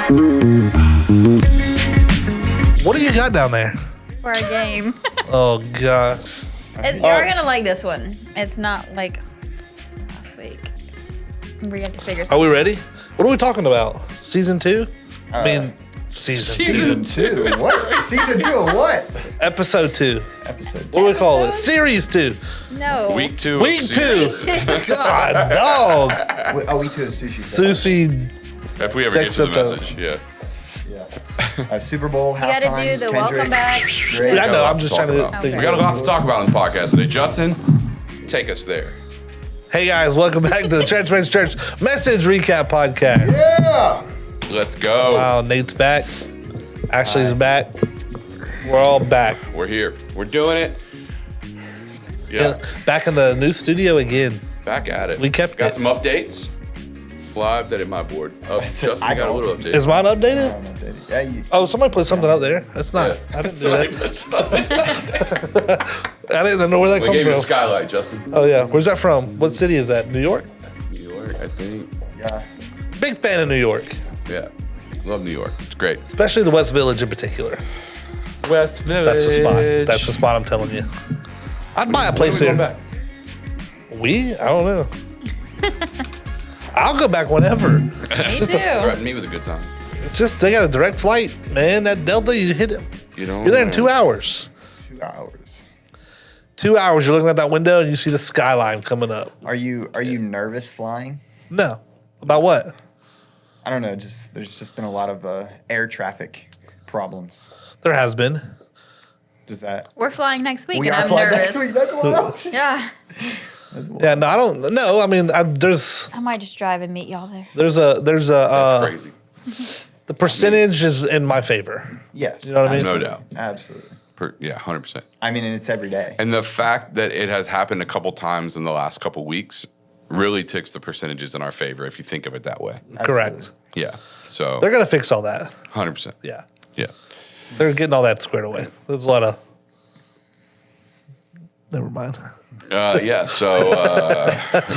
What do you got down there? For our game. Oh, God. You're going to like this one. It's not like last week. We have to figure something Are we ready? What are we talking about? Season 2? Season 2? What? Season 2 of what? Episode 2. Episode 2. What do we call it? Series 2. No. Week 2. Week 2. God, dog. Week 2 of sushi. Sushi. If we ever get to the Sexapto. message, yeah. Super Bowl You halftime. got to do the welcome back. Drake. Yeah, I know. I'm to just talk trying to about. think. We got a lot to talk about in the podcast today. Justin, take us there. Hey, guys. Welcome back to the Transparency Church Message Recap Podcast. Yeah. Let's go. Wow, Nate's back. Ashley's back. We're all back. We're here. We're doing it. Yeah. Back in the new studio again. Back at it. We kept got it. some updates. Well, I updated my board. Oh, Justin I got a don't- little update. Is mine updated? Yeah, Oh, somebody put something up there. That's not. Yeah. I didn't do that. I didn't know where that We come gave you a from. skylight, Justin. Oh, yeah. Where's that from? What city is that? New York? New York, I think. yeah. Big fan of New York, Yeah. Love New York. It's great. especially the West Village in particular. West Village. That's the spot. That's the spot I'm telling you. I'd buy a place here. We? I don't know. I'll go back whenever. Me too. Threaten me with a good time. It's just they got a direct flight, man. That Delta, you hit it. You know. You're there in 2 hours. 2 hours. 2 hours. You're looking at that window and you see the skyline coming up. Are you nervous flying? No. About what? I don't know. There's just been a lot of air traffic problems. There has been. Does that? We're flying next week, We and are I'm flying nervous. next week. That's wild. Yeah. Yeah. No, I don't. No. I mean, there's I might just drive and meet y'all there. That's crazy. the percentage is in my favor. Yes. You know what I mean? No doubt. Absolutely. Yeah, 100%. I mean, and it's every day. And the fact that it has happened a couple times in the last couple weeks really ticks the percentages in our favor if you think of it that way. Correct. Yeah. So They're gonna fix all that. 100%. Yeah. Yeah. They're getting all that squared away. There's a lot of. Never mind. Yeah. So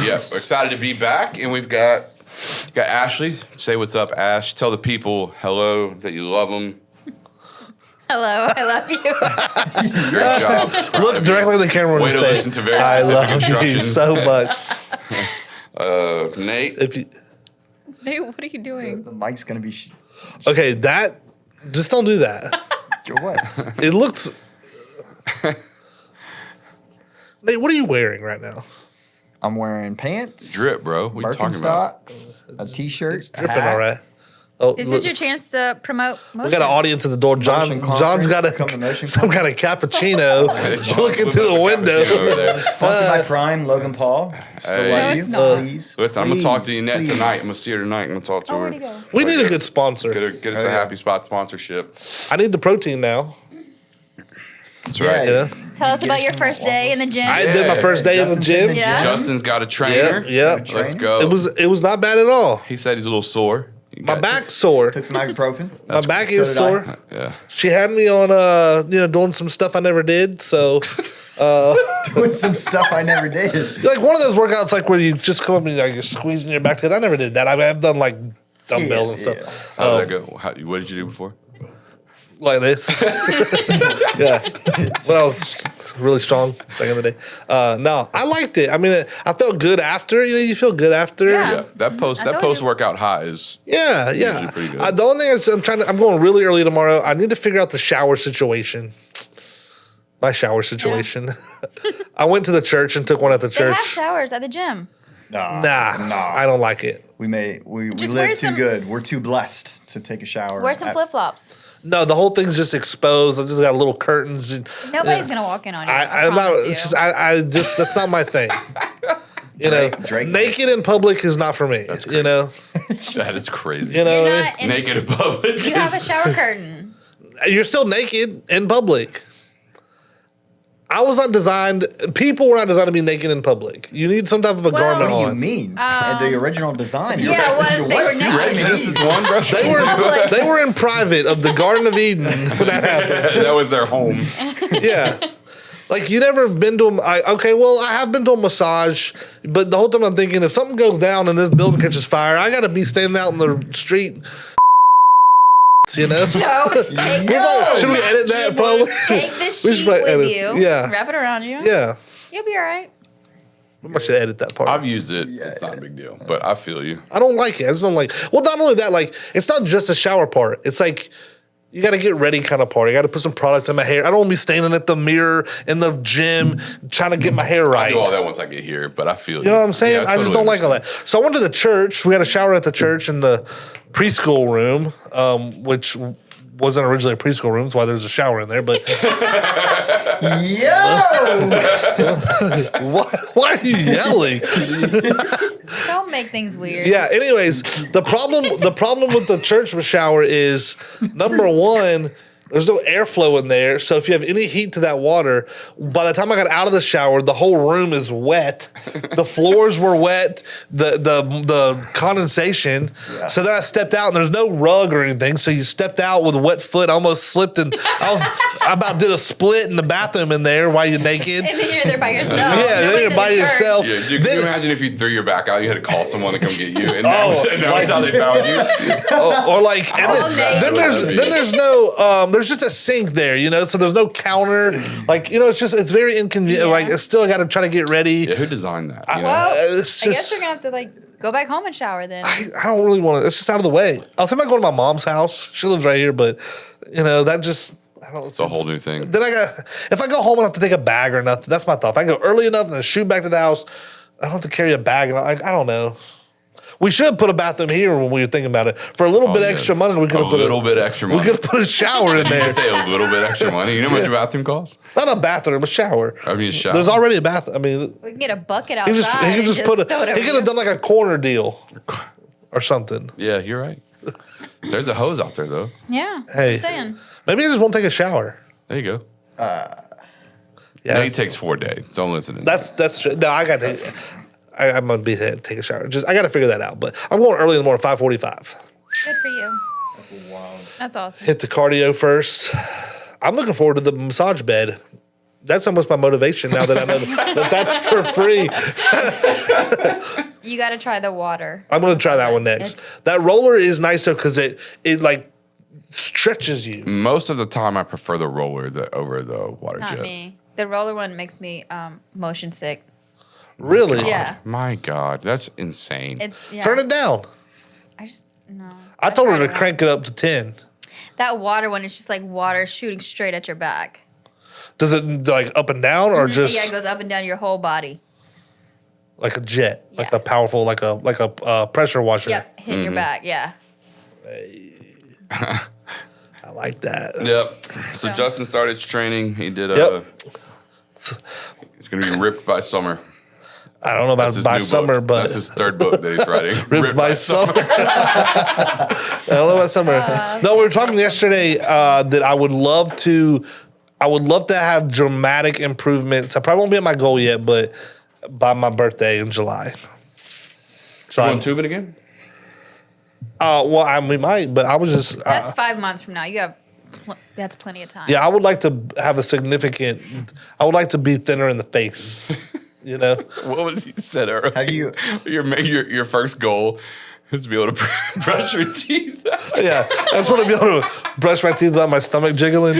yeah, we're excited to be back, and we've got Ashley. Say what's up, Ash. Tell the people hello that you love them. Hello, I love you. Great job. Look directly at the camera Way and to say, listen to very "I specific love you instructions." so much." Nate. If you Nate, what are you doing? The mic's gonna be. okay, that just don't do that. What? It looks. Nate, what are you wearing right now? I'm wearing pants. Drip, bro. What are you talking about? Birkenstocks, a t-shirt, a Dripping, hat. all right. Oh, This look, is your chance to promote motion. we got an audience at the door. Motion John's got conference. Come to motion some kind of cappuccino looking through the window. Over there. Sponsored by Prime, Logan Paul. Still Hey. love No, you. it's not. Please. Listen, I'm gonna talk to Please, Yvette please. tonight. I'm gonna see her tonight. I'm gonna talk to Oh, her. where'd he go? We need a good sponsor. Get us Oh, a yeah. Happy Spot sponsorship. I need the protein now. That's Yeah, right. Yeah. Tell us about your first day in the gym. I did my first day in the Justin's in gym. the Yeah. Justin's got a Yeah, trainer. yeah. Let's go. It was not bad at all. He said he's a little sore. My back's sore. Took some ibuprofen. My back so is did I. sore. Yeah. She had me on doing some stuff I never did. So Doing some stuff I never did. like one of those workouts like where you just come up and like you're squeezing your back together. I never did that. I've done like dumbbells and stuff. Yeah. How did that go? What did you do before? Like this. Yeah. When I was really strong back in the day. No, I liked it. I mean, I felt good after. You know, you feel good after. Yeah. Yeah. That I told post you. workout high is Yeah. Usually pretty good. The only thing is I'm going really early tomorrow. I need to figure out the shower situation. My shower situation. I went to the church and took one at the They have church. showers at the gym. Nah, I don't like it. We Just live wear too some- good. We're too blessed to take a shower. Wear some at- flip flops. No, the whole thing's just exposed. I just got little curtains. And, Nobody's gonna walk in on you. I I'm not. promise you. It's just, I just that's not my thing. You know, Drake. naked in public is not for me. You know, that is crazy. you know. You're what I not in- Naked in public. You have a shower curtain. mean? You're still naked in public. I was not designed. People were not designed to be naked in public. You need some type of a Well- garment What do you on. mean? And the original design. Yeah, it was. They were naked. Genesis 1, bro. They were in private of the Garden of Eden when that happened. That was their home. Yeah. Like you never been to I have been to a massage, but the whole time I'm thinking if something goes down and this building catches fire, I got to be standing out in the street sheets, you know? No, Should we edit that? Probably. take the We should sheet probably with edit- you. yeah. Wrap it around you. Yeah. You'll be all right. We might should edit that part. I've used it. It's not a big deal, but I feel you. I don't like it. I just don't like. Well, not only that, like it's not just the shower part. It's like you got to get ready kind of part. I got to put some product in my hair. I don't want to be standing at the mirror in the gym trying to get my hair I right. do all that once I get here, but I feel you. You know what I'm saying? Yeah, I just totally don't like all that. So I went to the church. We had a shower at the church in the preschool room, which wasn't originally a preschool room. That's why there's a shower in there. But Yo! why are you yelling? Don't make things weird. Yeah. Anyways, the problem with the church shower is number one. There's no airflow in there, so if you have any heat to that water, by the time I got out of the shower, the whole room is wet. The floors were wet. The condensation. Yeah. So then I stepped out, and there's no rug or anything. So you stepped out with a wet foot, almost slipped, and I about did a split in the bathroom in there while you're naked. And then you're there by yourself. Yeah, then you're by yourself. Yeah, dude, can you imagine if you threw your back out, you had to call someone to come get you, and that was how they found you? Or like, and then there's no. There's just a sink there, you know, so there's no counter. Like, you know, it's very inconvenient. Yeah. Like, I still got to try to get ready. Yeah, who designed that? You know? Well, It's I guess just, you're going to have to, like, go back home and shower then. I don't really want to. It's just out of the way. I was thinking about going to my mom's house. She lives right here, but, you know, that just, I don't know. It's a whole new thing. Then if I go home, I don't have to take a bag or nothing. That's my thought. If I go early enough and then shoot back to the house, I don't have to carry a bag. And I don't know. We should put a bathroom here when we were thinking about it. For a little bit extra money, we could have put bit extra money. We could have put a shower in there. You say a little bit extra money. You know how much a bathroom costs? Not a bathroom, a shower. I mean, a shower. There's already a bathroom. I mean, We can get a bucket he outside. could just put a. throw it over He could have you. done like a corner deal or something. Yeah, you're right. There's a hose out there, though. Yeah. Hey. I'm saying. Maybe I just won't take a shower. There you go. Yeah, It takes 4 days. Don't listen to that's true. No, I got to. I'm gonna be there, take a shower. I got to figure that out. But I'm going early in the morning, 5:45. Good for you. Wow. That's awesome. Hit the cardio first. I'm looking forward to the massage bed. That's almost my motivation now that I know that that's for free. You got to try the water. I'm gonna try that one next. That roller is nice though because it like stretches you. Most of the time, I prefer the roller over the water Not jet. me. The roller one makes me motion sick. Really? Yeah. My God, that's insane. Yeah. Turn it down. I just, no. I told her tried to it crank it up to 10. That water one is just like water shooting straight at your back. Does it like up and down or just Yeah, it goes up and down your whole body. like a jet, like Yeah. a powerful, like a pressure washer? Yep, hit your back, yeah. I like that. Yep. So So- Justin started his training. He did. Yep. He's gonna be ripped by summer. I don't know about That's his by new summer, book. but That's his third book that he's writing. ripped by summer. I don't know about summer. No, we were talking yesterday that I would love to have dramatic improvements. I probably won't be at my goal yet, but by my birthday in July. So Going tubing again? well, we might, but I was just That's 5 months from now. That's plenty of time. yeah, I would like to have I would like to be thinner in the face. You know, What was he said earlier? Have you- your first goal is to be able to brush your teeth? yeah, I just want to be able to brush my teeth without my stomach jiggling.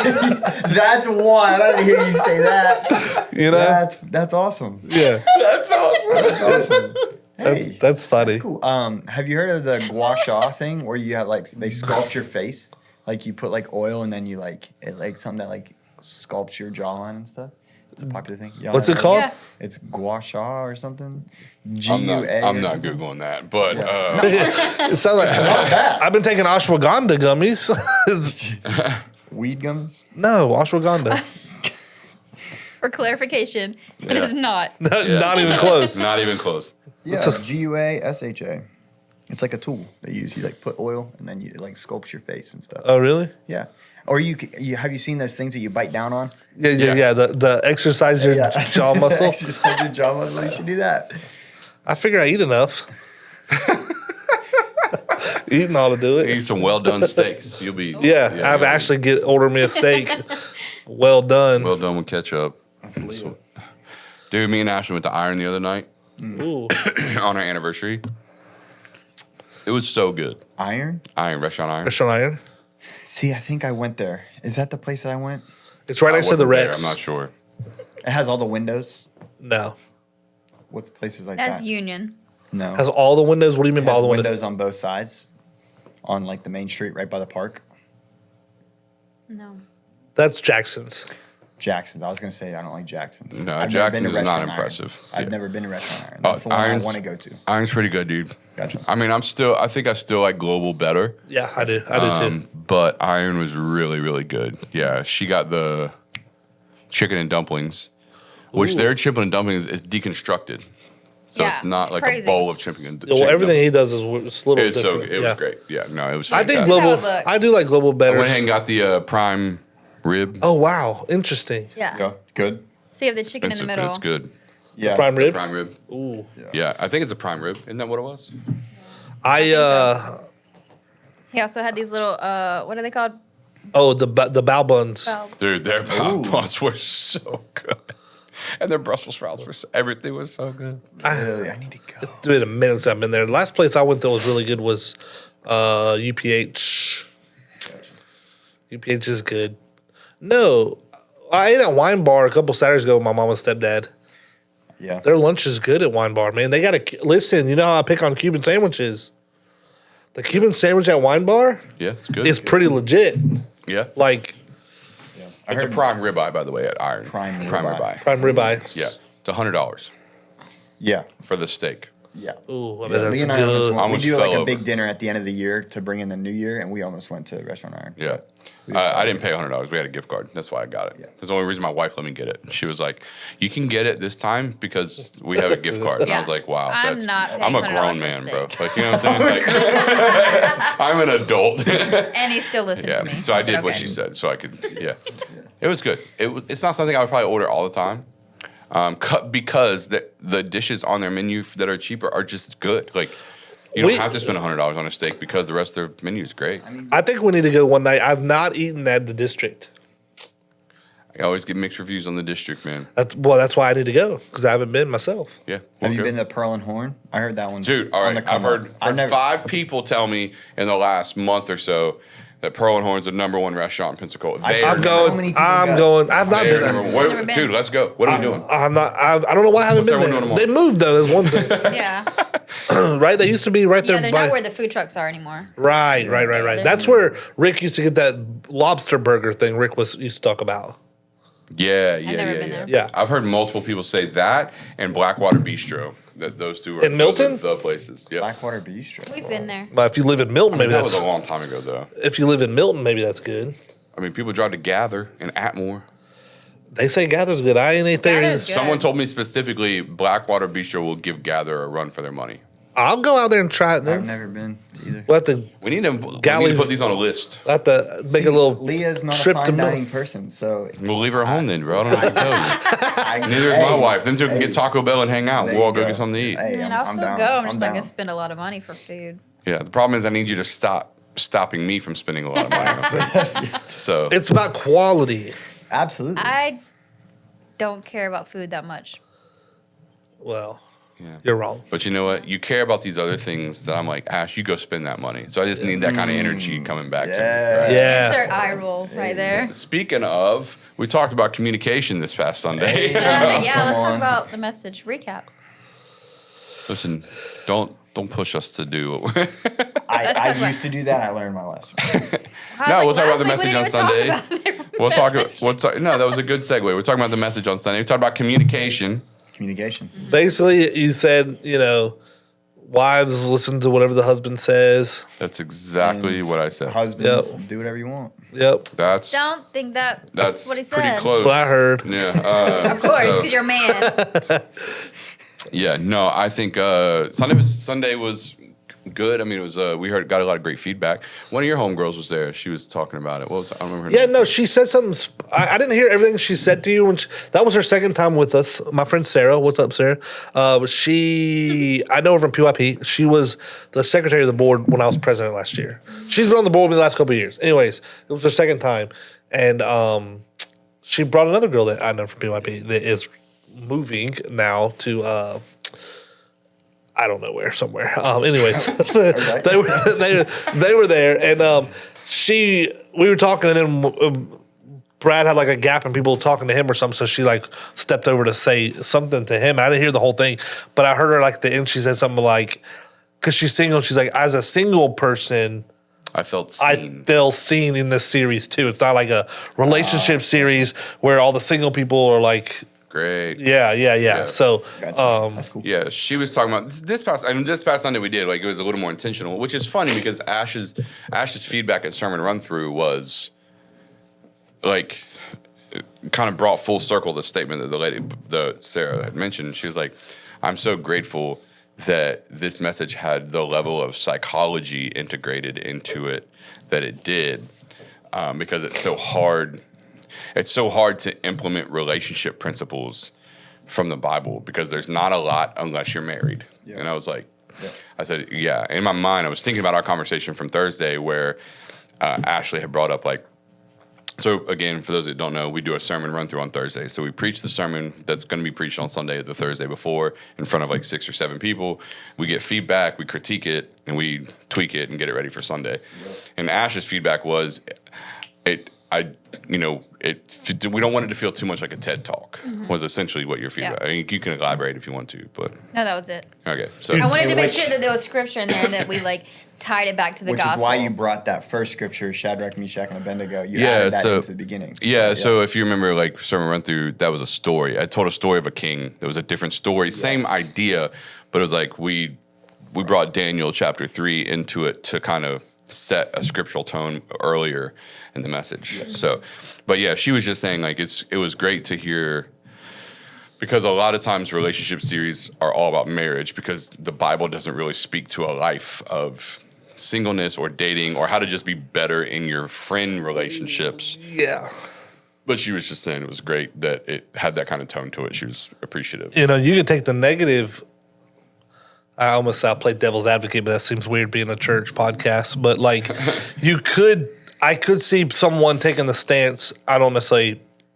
That's one. I didn't hear you say that. You know, That's awesome. yeah, That's awesome. That's awesome. Hey, that's funny. cool. Have you heard of the gua sha thing where you have like they sculpt your face? Like you put like oil and then you like it like something that like sculpts your jawline and stuff. It's a popular thing. Y'all What's ever it heard called? Yeah. of It's gua sha or something. I'm GUA. not googling that, but It sounds like I've been taking ashwagandha gummies. Weed gums. No, ashwagandha. For clarification, it Yeah. is not. Not even close. not even close. Yeah, GUASHA. It's like a tool they use. You like put oil and then you like sculpt your face and stuff. Oh, really? Yeah. Or you have you seen those things that you bite down on? Yeah. The exercise your jaw muscle. Exercise your jaw muscle. You should do that. I figure I eat enough. Eating all to do it. Eat some well done steaks. You'll be Yeah, I've you'll actually ordered me a steak. Well done. be well done with ketchup. Dude, me and Ashley went to Iron the other night Ooh. on our anniversary. It was so good. Iron? Restaurant Iron. Restaurant Iron. See, I think I went there. Is that the place that I went? It's right next to the wasn't there, Rex. I'm not sure. It has all the windows. No. What's places like That's that? Union. No. Has all the windows. What do you mean It by all has the windows? windows on both sides, on like the main street right by the park. No. That's Jackson's. Jackson's. I was gonna say I don't like Jackson's. No, I've never been Jackson's to is not Restaurant Iron. impressive. I've Yeah. never been to Restaurant Iron. That's the one Iron's- I want to go to. Iron's pretty good, dude. Gotcha. I mean, I think I still like Global better. Yeah, I do too. But Iron was really, really good. Yeah, she got the chicken and dumplings, which Ooh. their chicken and dumplings is deconstructed. So Yeah, it's not it's like crazy. a bowl of chicken and Well, everything he does is a little It's so different. it yeah. was great. Yeah, no, it was. I think fantastic. Global- Global. how it looks. I do like Global I better. went ahead and got the prime rib. Oh wow, interesting. Yeah. Yeah, good. So you have the chicken in the Expensive, but middle. it's good. Yeah, Prime rib. Prime rib. Ooh. Yeah, I think it's a prime rib. Isn't that what it was? He also had these little, what are they called? The bao buns. Oh, Dude, their Ooh. buns were so good. And their Brussels sprouts were everything was so good. Really, I need to go. It's been a minute since I've been there. The last place I went that was really good was UPH. UPH is good. No, I ate at Wine Bar a couple Saturdays ago with my mom and stepdad. Yeah. Their lunch is good at Wine Bar, man. They got to listen. You know how I pick on Cuban sandwiches. The Cuban sandwich at Wine Bar Yeah, it's good. is pretty legit. Yeah. Like Yeah. It's a prime ribeye, by the way, at Iron. Prime ribeye. ribeye. prime ribeye. Yeah. It's $100 Yeah. for the steak. Yeah. Ooh, I Yeah, bet that's Lee and I almost good. went, we Almost do like fell a big over. dinner at the end of the year to bring in the new year, and we almost went to Restaurant Iron. Yeah. We decided- I didn't pay $100. We had a gift card. That's why I got it. Yeah. That's the only reason my wife let me get it. She was like, "You can get it this time because we have a gift card." And I Yeah. was like, "Wow, I'm that's not paying I'm a $100 grown for man, bro. steak. Like, you know what I'm saying? Like, I'm an adult." and he still listened Yeah. to me. So I did said, what "Okay." she said, so I could. Yeah. It was good. It's not something I would probably order all the time, because the dishes on their menu that are cheaper are just good. Like, you don't We- have to spend $100 on a steak because the rest of their menu is great. I think we need to go one night. I've not eaten at the district. I always get mixed reviews on the district, man. That's why I need to go because I haven't been myself. Yeah. Have we'll you go. been to Pearl and Horn? I heard that one's Dude, all on right. the I've come up. heard 5 people tell me in the last month or so that Pearl and Horn's the #1 restaurant in Pensacola. I've They're I'm heard number- so going. many people I'm go. going. I've not they're been. number one. Never been. Dude, let's go. What are we doing? I'm not. I don't know why I haven't What's been everyone there. doing They moved though. That's one thing, Yeah. right? They used to be right there. Yeah, they're by, not where the food trucks are anymore. right. they're- That's where Rick used to get that lobster burger thing. Rick used to talk about. Yeah. never been there. Yeah. I've heard multiple people say that and Blackwater Bistro. That those two are In Milton? those are the places. Yeah. Blackwater Bistro. We've been there. But if you live in Milton, maybe That was that's. a long time ago, though. If you live in Milton, maybe that's good. I mean, people drive to Gather and Atmore. They say Gather's good. I ain't there. Gather's either. good. Someone told me specifically Blackwater Bistro will give Gather a run for their money. I'll go out there and try it I've then. never been either. We'll have to We need to Galley- put these on a list. make a little Leah's not a trip to fine Milton. dining person, so We'll leave her home then, bro. I don't know what to tell you. I, Neither is my wife. Them two can get Taco Bell and hang out. There We'll all you go go. get something to eat. Hey, And I'll still down. go. I'm just not down. going to spend a lot of money for food. Yeah, the problem is I need you to stop stopping me from spending a lot of money on food. So It's about quality. Absolutely. I don't care about food that much. Well, yeah. you're wrong. But you know what? You care about these other things that I'm like, Ash, you go spend that money. So I just need that kind of energy coming back to me. Yeah. Right? Yeah. Insert eye roll right there. Speaking of, we talked about communication this past Sunday. Yeah, Come let's talk on. about the message recap. Listen, don't push us to do what Let's talk I about- used to do that. I learned my lesson. I was we'll talk about last the week we message didn't on even talk Sunday. about the We'll talk. message. No, that was a good segue. We're talking about the message on Sunday. We talked about communication. Communication. Basically, you said, wives listen to whatever the husband says. That's exactly And what I said. Husbands, Yep. do whatever you want. Yep. That's Don't think that's that's what he pretty said. close. That's what I heard. Yeah. Of course, so- because you're a man. Yeah, no, I think Sunday was good. I mean, it was got a lot of great feedback. One of your homegirls was there. She was talking about it. What was I don't remember her Yeah, name. no, she said something. I didn't hear everything she said to you. That was her second time with us. My friend Sarah. What's up, Sarah? I know her from PYP. She was the secretary of the board when I was president last year. She's been on the board with me the last couple of years. Anyways, it was her second time. And she brought another girl that I know from PYP that is moving now to I don't know where, somewhere. Anyways, they were there, and we were talking, and then Brad had like a gap in people talking to him or something, so she like stepped over to say something to him. I didn't hear the whole thing, but I heard her like the end. She said something like, because she's single, she's like, as a single person, I felt seen in this series too. It's not like a relationship series where all the single people are like. Great. Yeah. So, Gotcha. That's cool. Yeah, she was talking about this past Sunday we did, like, it was a little more intentional, which is funny because Ash's feedback at Sermon Run Through was like kind of brought full circle the statement that the Sarah had mentioned. She was like, I'm so grateful that this message had the level of psychology integrated into it that it did, because it's so hard. It's so hard to implement relationship principles from the Bible because there's not a lot unless you're married. Yeah. And I was like, I said, yeah. In my mind, I was thinking about our conversation from Thursday where Ashley had brought up, like, so again, for those that don't know, we do a sermon run through on Thursday. So we preach the sermon that's going to be preached on Sunday, the Thursday before, in front of like 6 or 7 people. We get feedback, we critique it, and we tweak it and get it ready for Sunday. Yeah. And Ash's feedback was, we don't want it to feel too much like a TED Talk. Was essentially what your feedback. Yeah. I mean, you can elaborate if you want to, but no, that was it. Okay, so I wanted to make sure that there was scripture in there and that we like tied it back to the Which gospel. is why you brought that first scripture, Shadrach, Meshach, and Abednego. You added that into the beginning. Yeah, so if you remember, like, Sermon Run Through, that was a story. I told a story of a king. There was a different story, same idea, but it was like we brought Daniel chapter 3 into it to kind of set a scriptural tone earlier in the message. Yes. So, but yeah, she was just saying, like, it was great to hear, because a lot of times relationship series are all about marriage because the Bible doesn't really speak to a life of singleness or dating or how to just be better in your friend relationships. Yeah. But she was just saying it was great that it had that kind of tone to it. She was appreciative. You know, you could take the negative. I almost said I played devil's advocate, but that seems weird being a church podcast. But like, I could see someone taking the stance. I'm not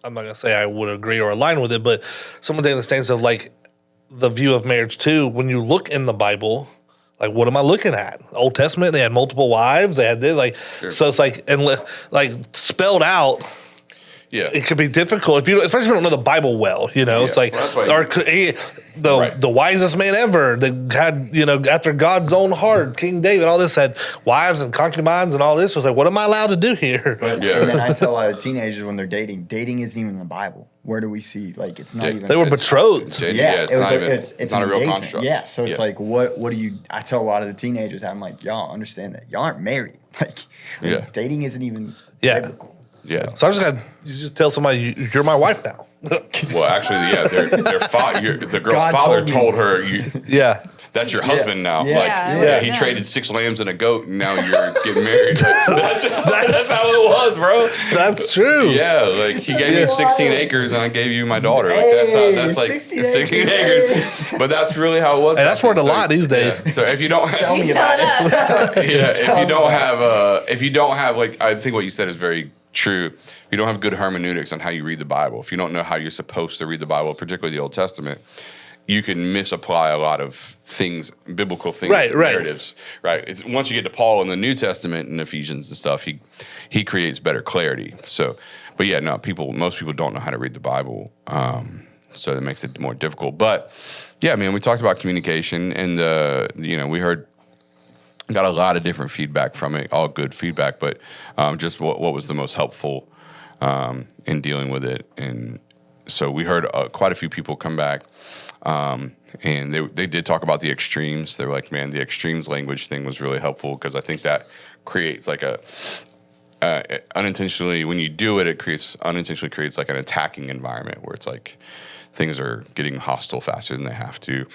gonna say I would agree or align with it, but someone taking the stance of like the view of marriage too. When you look in the Bible, like, what am I looking at? Old Testament, they had multiple wives. They had this, like, sure. So it's like, and like spelled out. Yeah, it could be difficult especially if you don't know the Bible well. You know, it's like, the wisest man ever that had, after God's own heart, King David, all this had wives and concubines and all this. Was like, what am I allowed to do here? And then I tell a lot of teenagers when they're dating isn't even in the Bible. Where do we see, like, it's not even. They were betrothed. It's not a real construct. Yeah, so it's like, what do you, I tell a lot of the teenagers, I'm like, y'all understand that y'all aren't married. Like, dating isn't even biblical. Yeah. So I just tell somebody, you're my wife now. Well, actually, the girl's father told her, that's your husband now. He traded 6 lambs and a goat, and now you're getting married. That's how it was, bro. That's true. Yeah, like, he gave me 16 acres, and I gave you my daughter. Like, that's like 16 acres. But that's really how it was. And that's worth a lot these days. Yeah. So if you don't have, tell me about it. if you don't have, like, I think what you said is very true. If you don't have good hermeneutics on how you read the Bible, if you don't know how you're supposed to read the Bible, particularly the Old Testament, you can misapply a lot of things, biblical things, narratives. Right. It's, once you get to Paul in the New Testament and Ephesians and stuff, he creates better clarity. So, but yeah, no, most people don't know how to read the Bible, so that makes it more difficult. But yeah, man, we talked about communication, and we got a lot of different feedback from it, all good feedback, but just what was the most helpful in dealing with it. And so we heard quite a few people come back, and they did talk about the extremes. They were like, man, the extremes language thing was really helpful because I think that creates like unintentionally, when you do it, unintentionally creates like an attacking environment where it's like things are getting hostile faster than they have to.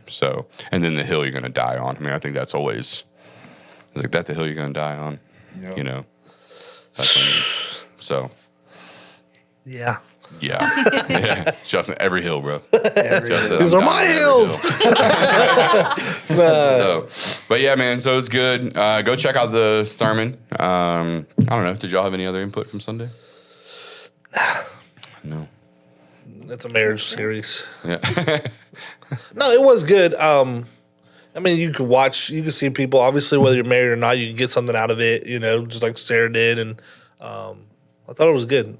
So, and then the hill you're going to die on. I mean, I think that's always, it's like, that's the hill you're going to die on, That's what I mean. So. Yeah. Yeah. Justin, every hill, bro. These are my hills. So, but yeah, man, so it was good. Go check out the sermon. I don't know. Did y'all have any other input from Sunday? No. It's a marriage series. Yeah. No, it was good. I mean, you could see people. Obviously, whether you're married or not, you can get something out of it. Just like Sarah did, and I thought it was good.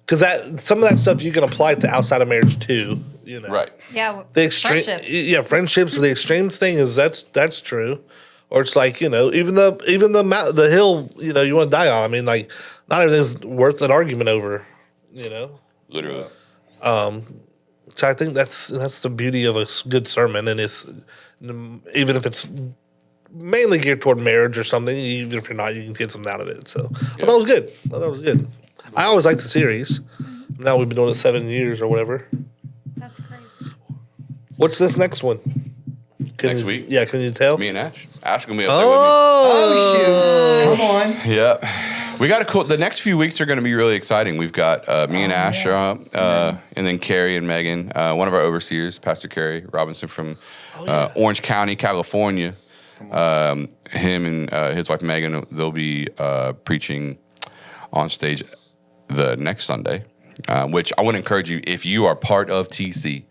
Because some of that stuff you can apply to outside of marriage too. Right. Yeah. The extreme, friendships. yeah, friendships. The extremes thing is that's true. Or it's like even the hill you want to die on. I mean, like not everything's worth an argument over. Literally. So I think that's the beauty of a good sermon, and it's even if it's mainly geared toward marriage or something, even if you're not, you can get something out of it. So I thought it was good. I always liked the series. Now we've been doing it 7 years or whatever. That's crazy. What's this next one? Next week? Yeah, can you tell? Me and Ash. Ash gonna be up there Oh shoot! Come on. with me. Yeah. We got a cool. The next few weeks are going to be really exciting. We've got me and Ash, and then Carrie and Megan, one of our overseers, Pastor Carrie Robinson from Orange County, California. Him and his wife Megan, they'll be preaching on stage the next Sunday, which I want to encourage you, if you are part of TC,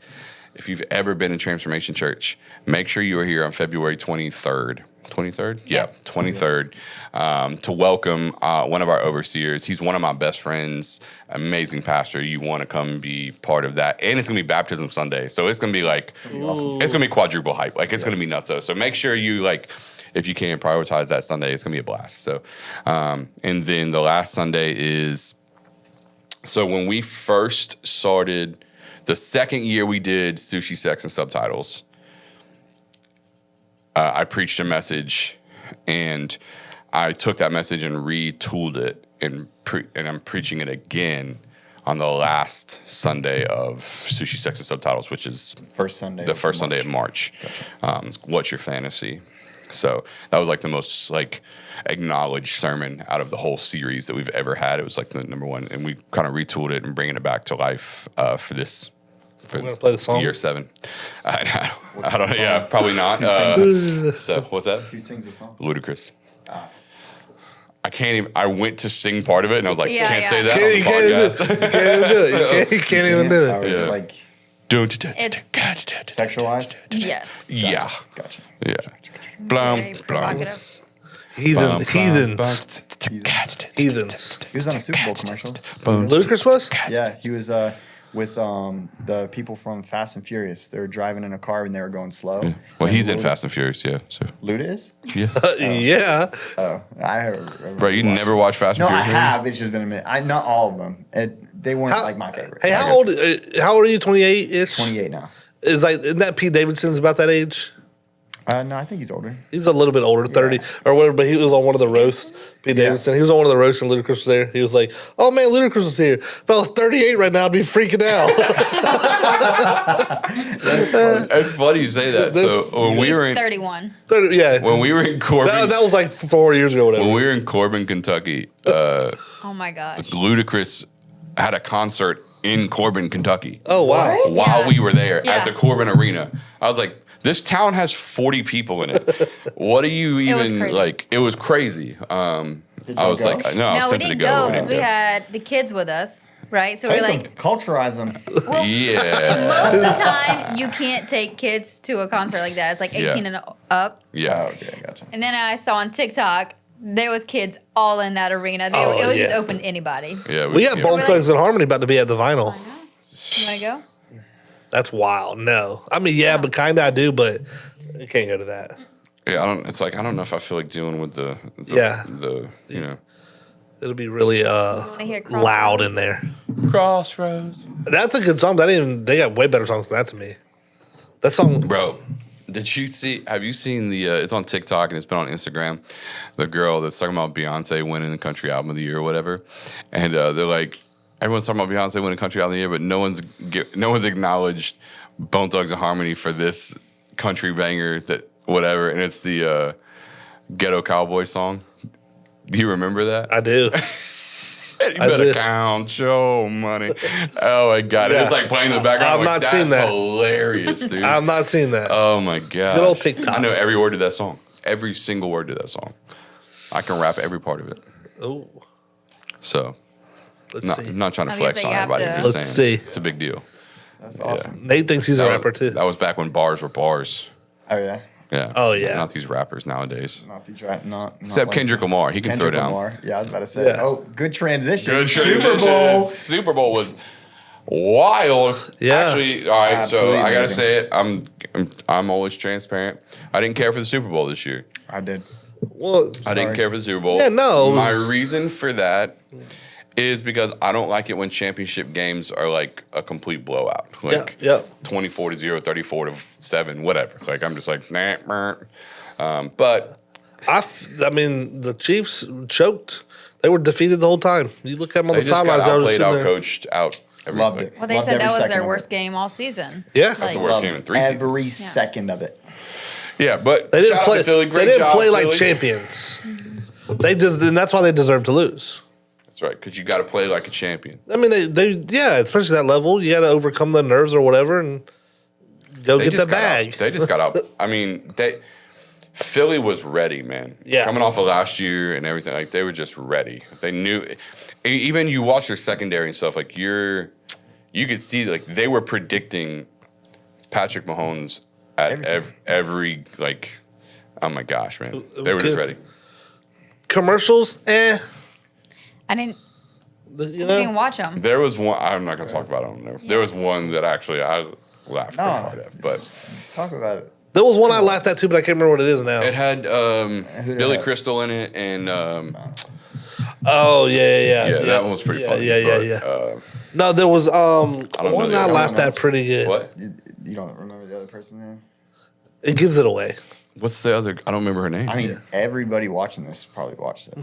if you've ever been in Transformation Church, make sure you are here on February 23rd. 23rd? Yeah, 23rd. To welcome one of our overseers. He's one of my best friends, amazing pastor. You want to come be part of that. And it's going to be Baptism Sunday. So it's going to be like, it's going to be quadruple hype. Like, it's going to be nutso. So make sure you, if you can, prioritize that Sunday. It's going to be a blast. So, and then the last Sunday is, so when we first started, the second year we did Sushi, Sex, and Subtitles, I preached a message, and I took that message and retooled it, and I'm preaching it again on the last Sunday of Sushi, Sex, and Subtitles, which is First Sunday. the first Sunday of March. What's your fantasy? So that was like the most acknowledged sermon out of the whole series that we've ever had. It was like the number one, and we kind of retooled it and bringing it back to life for this. We're gonna play the song. Year 7. I don't know. Yeah, probably not. So what's that? Who sings the song? Ludicrous. I can't even. I went to sing part of it, and I was like, Yeah, can't yeah. say that You can't even do it. Or is Yeah. it like sexualized? Yes. Yeah. Gotcha. Yeah. Very Blum, blum. provocative. Heathens. He was on a Super Bowl commercial. Ludacris was? Yeah, he was with the people from Fast and Furious. They were driving in a car and they were going slow. Well, And he's in Luda- Fast and Furious, yeah. So Luda is? yeah. Yeah. Oh, I heard. Bro, you never watched Fast No, and I Furious? have. It's just been a minute. Not all of them. They weren't How- like my favorite. Hey, how old are you? 28-ish? 28 now. Isn't that Pete Davidson's about that age? No, I think he's older. He's a little bit older, 30 or whatever, but he was on one of the roasts. Pete Davidson. He was on one of the roasts and Ludacris was there. He was like, "Oh man, Ludacris was here. If I was 38 right now, I'd be freaking out." It's funny you say that. So when we He's were in 31. Yeah. when we were in Corbin, That was like 4 years ago, or whatever. when we were in Corbin, Kentucky, Oh my gosh. Ludacris had a concert in Corbin, Kentucky. Oh wow. What? While Yeah. we were there Yeah. at the Corbin Arena. I was like, this town has 40 people in it. What do you It was even crazy. like? It was crazy. I y'all was go? like, no, I was No, we tempted to didn't go. go but because I we didn't. had the kids with us, right? So we're Take like, them, culturize them. Yeah. most of the time, you can't take kids to a concert like that. It's like 18 and up. Yeah. Oh, okay, gotcha. And then I saw on TikTok, there was kids all in that arena. It was just open to anybody. Yeah. We got yeah. Bone Thugs and Harmony about to be at the Vinyl. You want to go? That's wild. No, I mean, yeah, but kind of I do, but you can't go to that. Yeah, it's like I don't know if I feel like dealing with the you know It'll be really wanna hear loud Crossroads? in there. Crossroads. That's a good song. They got way better songs than that to me. That song, Bro, have you seen it's on TikTok and it's been on Instagram, the girl that's talking about Beyonce winning the country album of the year or whatever, and they're like, everyone's talking about Beyonce winning country album of the year, but no one's acknowledged Bone Thugs and Harmony for this country banger that whatever, and it's the Ghetto Cowboy song. Do you remember that? I do. You better count your money. Oh my god, Yeah. it's like playing in the background. I've I'm like, not seen that's that. hilarious, dude. I've not seen that. Oh my god. Good old TikTok. I know every word to that song. Every single word to that song. I can rap every part of it. Oh, So Let's see. I'm not trying to I was gonna flex say on you have everybody. to- I'm just Let's saying see. it's a big deal. That's awesome. Nate thinks he's a That rapper was, too. that was back when bars were bars. Oh yeah. Yeah. Oh, yeah. Not these rappers nowadays. Not these right. Not Except like Kendrick them. Lamar. He can Kendrick throw down. Lamar. Yeah, I was about to say. Yeah. Oh, good transition. Good Super transition. Bowl. Super Bowl was wild. Yeah. Actually, all right. Absolutely so I gotta amazing. say it. I'm always transparent. I didn't care for the Super Bowl this year. I did. Well, I didn't Sorry. care for the Super Bowl. Yeah, no, it My was- reason for that is because I don't like it when championship games are like a complete blowout. Like yeah. 24-0, 34-7, whatever. Like I'm just like, nah. But I mean, the Chiefs choked. They were defeated the whole time. You look at them on they the just got sidelines. I was outplayed, sitting there. outcoached, out. Everything. Loved it. Well, they Loved said every that was second their of worst it. game all season. Yeah. That's the Like- worst Loved game in 3 seasons. every second of it. Yeah, but They didn't shout out play. to Philly. They Great didn't job, play like Philly. champions. They just, and that's why they deserve to lose. That's right, because you got to play like a champion. I mean, yeah, especially that level. You got to overcome the nerves or whatever and go They get the just got bag. out. They just got out. I mean, Philly was ready, man. Yeah. Coming off of last year and everything, like they were just ready. They knew. Even you watch their secondary and stuff, like you could see like they were predicting Patrick Mahomes at every like. Oh my gosh, man! was They were just good. ready. Commercials, I didn't You even know, watch them. There was one. I'm not gonna talk about it on there. There was one that actually I laughed pretty No. hard at, but Talk about it. there was one I laughed at too, but I can't remember what it is now. it had did it Billy have? Crystal in it, and Oh yeah. that one was pretty funny. Yeah. but, No, there was know one the I other laughed one at else. pretty good. What? You don't remember the other person there? It gives it away. What's the other? I don't remember her name. I mean, everybody watching this probably watched it.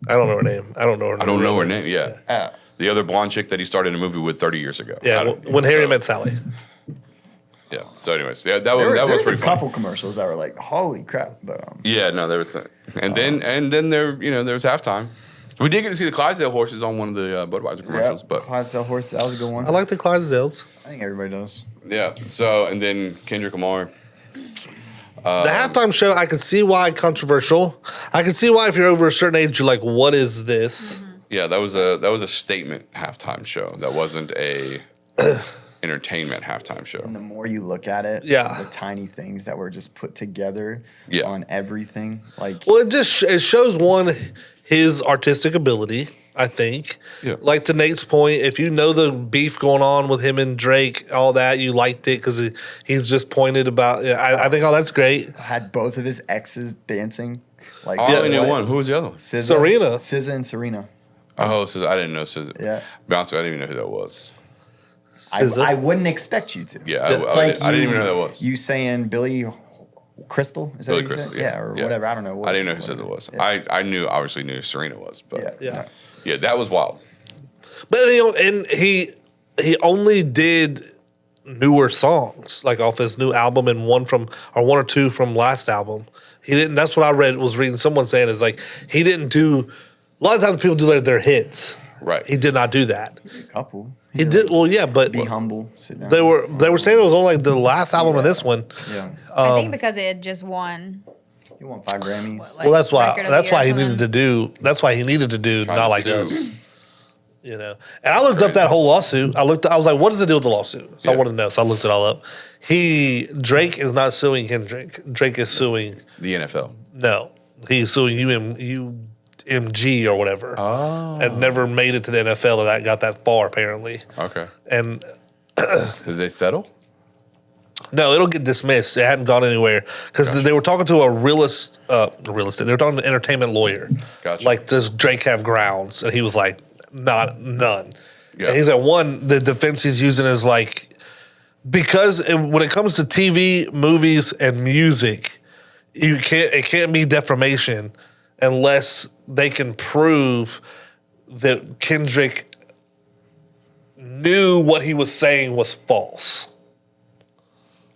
I don't know her name. I don't know her name. I don't know her name. Yeah. Uh, The other blonde chick that he started a movie with 30 years ago. Yeah, I don't- when Harry so- Met Sally. Yeah. So, anyways, yeah, that there was was a pretty funny. couple commercials that were like, "Holy crap!" But Yeah, no, there was, and then there was halftime. We did get to see the Clydesdale horses on one of the Budweiser commercials, but Clydesdale horse, that was a good one. I like the Clydesdales. I think everybody does. yeah. So, and then Kendrick Lamar. The halftime show, I could see why controversial. I could see why if you're over a certain age, you're like, "What is this?" Yeah, that was a statement halftime show. That wasn't a entertainment halftime show. And the more you look at it, Yeah. the tiny things that were just put together Yeah. on everything, like Well, it shows one his artistic ability. I think, Yeah. like to Nate's point, if you know the beef going on with him and Drake, all that, you liked it because he's just pointed about. I think, oh, that's great. had both of his exes dancing. Like I only knew what? one. Who was the other one? Serena. SZA and Serena. Oh, so I didn't know. So, Yeah. be honest with you, I didn't even know who that was. SZA. I wouldn't expect you to. Yeah, It's I like didn't even know who that was. You saying Billy Crystal? Is that Billy what you Crystal, said? yeah. or Yeah. whatever. I don't know. What, I didn't know who whatever. SZA was. Yeah. I obviously knew Serena was, but Yeah. Yeah. that was wild. But he only did newer songs, like off his new album, and one or two from last album. He didn't. That's what I was reading. Someone saying is like he didn't do. A lot of times people do their hits. Right. He did not do that. A couple. He did. Well, yeah, but Be humble. Sit down. they were saying it was only like the last album and this one. Yeah. I think because it had just won. He won 5 Grammys. Like, Well, that's why. record of the That's year why or he something. needed to do. That's why he needed to do Trying not to like sue. us. You know, and I looked up that whole lawsuit. I was like, what does it do with the lawsuit? So I Yeah. wanted to know. So I looked it all up. Drake is not suing Kendrick. Drake is suing. The NFL. No, he's suing UMG or whatever. Oh. And never made it to the NFL. That got that far apparently. Okay. And Did they settle? no, it'll get dismissed. It hadn't gone anywhere because they were talking to a real estate. They were talking to an entertainment lawyer. Gotcha. Like, does Drake have grounds? And he was like, none. Yeah. And he's like, one, the defense he's using is like, because when it comes to TV, movies, and music, it can't be defamation unless they can prove that Kendrick knew what he was saying was false.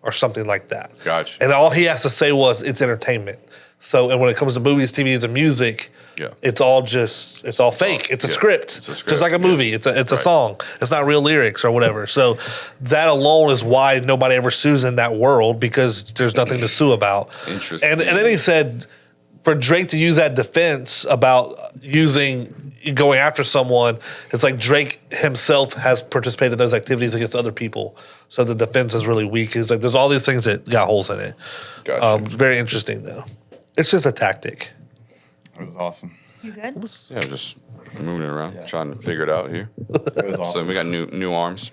Or something like that. Gotcha. And all he has to say was it's entertainment. So, and when it comes to movies, TVs, and music, Yeah. it's all fake. It's a Yeah. script. It's a script, Just like a yeah. movie. It's a Right. song. It's not real lyrics or whatever. So that alone is why nobody ever sues in that world because there's nothing to sue about. Interesting. And then he said for Drake to use that defense about going after someone, it's like Drake himself has participated in those activities against other people. So the defense is really weak. It's like there's all these things that got holes in it. Gotcha. Very interesting though. It's just a tactic. It was awesome. You good? Yeah, just moving it around, trying to figure it out here. It was awesome. So we got new arms.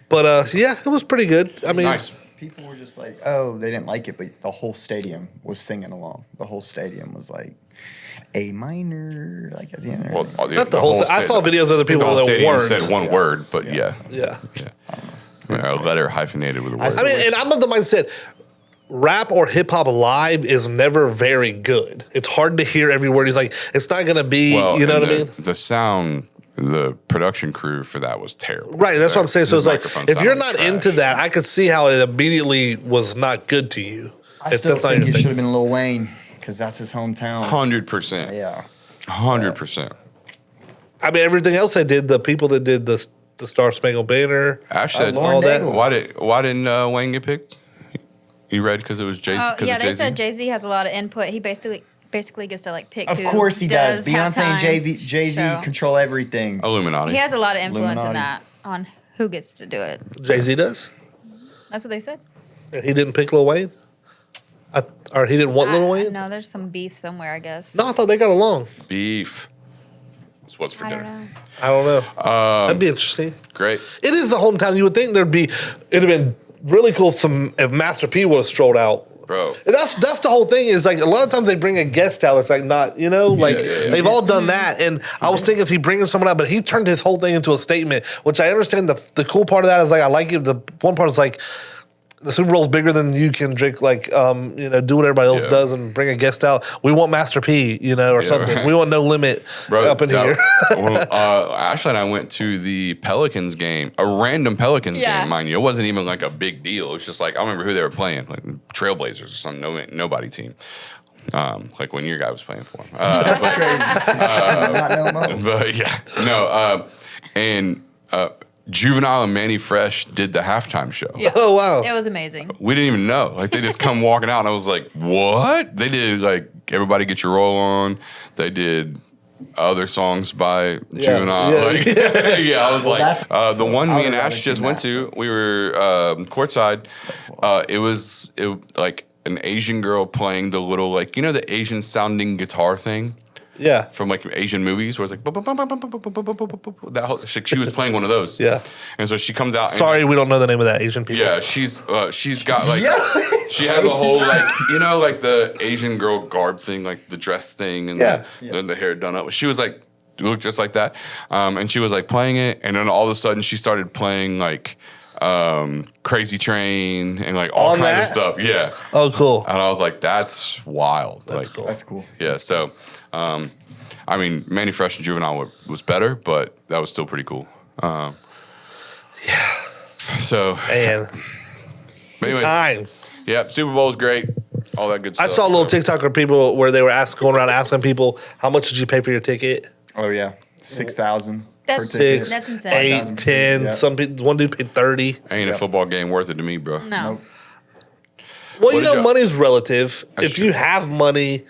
But yeah, it was pretty good. I mean, Nice. People were just like, oh, they didn't like it, but the whole stadium was singing along. The whole stadium was like A minor, like at the end. Well, not the whole. I saw videos of other people that weren't. said one word, but yeah. A letter hyphenated with a word. I mean, and I'm of the mindset, rap or hip hop live is never very good. It's hard to hear every word. He's like, it's not gonna be. You know what I mean? The sound. The production crew for that was terrible. Right, that's what I'm saying. So His it's like, microphone if you're sounded not trash. into that, I could see how it immediately was not good to you. I if still that's not think your it thing. should have been Lil Wayne because that's his hometown. 100%. Yeah. 100%. I mean, everything else I did, the people that did the Star Spangled Banner, Ash said, Lauren all that. Daigle. why didn't Wayne get picked? You read because it was Jay-Z? Yeah, they said Jay-Z has a lot of input. He basically gets to like pick Of who course he does. Beyonce and halftime Jay-Z show. control everything. Illuminati. He has a lot of influence in Illuminati. that on who gets to do it. Jay-Z does. That's what they said. And he didn't pick Lil Wayne? Or he didn't want Lil Wayne? No, there's some beef somewhere, I guess. No, I thought they got along. Beef. That's what's for I don't dinner. know. I don't know. That'd be interesting. Great. It is the hometown. You would think it'd have been really cool if Master P would have strolled out. Bro. And that's the whole thing is like a lot of times they bring a guest out. It's like not, like yeah. they've all done that. And I was thinking, is he bringing someone out? But he turned his whole thing into a statement, which I understand. The cool part of that is like, I like it. The one part is like, the Super Bowl's bigger than you can drink, like, do what everybody else does and bring a guest out. We want Master P, or something. Right. We want No Limit up in here. Ashley and I went to the Pelicans game, a random Pelicans Yeah. game, mind you. It wasn't even like a big deal. It was just like, I remember who they were playing, like Trailblazers or some nobody team. Like when your guy was playing for them. That's crazy. Not no more. But yeah, no. And Juvenile and Manny Fresh did the halftime show. Yeah. Oh, wow. It was amazing. We didn't even know. Like they just come walking out, and I was like, "What?" They did like "Everybody Get Your Roll On." They did other songs by Juvenile. yeah. Like, yeah, I was like, the one I me would've and rather Ash just seen went that. to. We were courtside. It was like an Asian girl playing the little the Asian sounding guitar thing. Yeah. From like Asian movies where it's like that whole, she was playing one of those. Yeah. And so she comes out. And, Sorry, we don't know the name of that Asian people. yeah, she's got like she has a whole like the Asian girl garb thing, like the dress thing and the hair done up. She was like looked just like that, and she was like playing it, and then all of a sudden she started playing like Crazy Train and like all On kinds of that? stuff. Yeah, Oh, cool. and I was like, that's wild. That's like, cool. That's cool. yeah, so I mean, Manny Fresh and Juvenile was better, but that was still pretty cool. Yeah. So, Man, but anyways, times. yeah, Super Bowl's great. All that good stuff. I saw a little so. TikTok of people where they were going around asking people, how much did you pay for your ticket? Oh yeah, 6,000 per That's- ticket. Six, That's insane. 8, 10. Yeah. Some people, one dude paid 30. Ain't a football game worth it to me, bro. No. Nope. Well, What did y'all- money's relative. That's if true. you have money,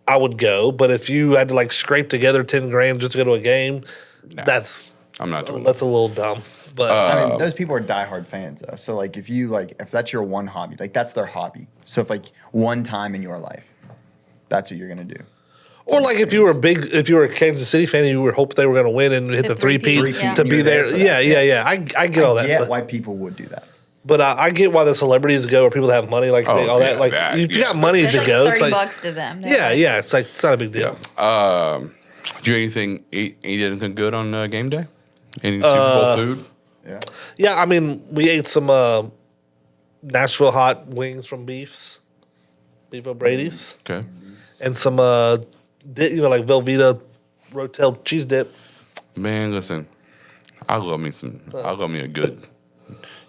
I would go. But if you had to like scrape together 10 grand just to go to a game, that's I'm not doing a little dumb. But I mean, those people are diehard fans though. So like, if that's your one hobby, like that's their hobby. So if like one time in your life, that's what you're gonna do. or like if you were a Kansas City fan and you were hoping they were going to win and hit the three-peat three-peat, to yeah. be You're there. there for Yeah. that. I get all that. Yeah, but why people would do that. but I get why the celebrities go or people that have money, like Oh, all that. yeah, Like that, if you yeah. got money It's to like go, $30 it's like to them. They're yeah, like, yeah. It's like it's not a big deal. Do you eat anything good on game day? Any Super Bowl food? Yeah. Yeah, I mean, we ate some Nashville hot wings from Beef O'Brady's, Okay. and some like Velveeta Rotel cheese dip. Man, listen, I love me a good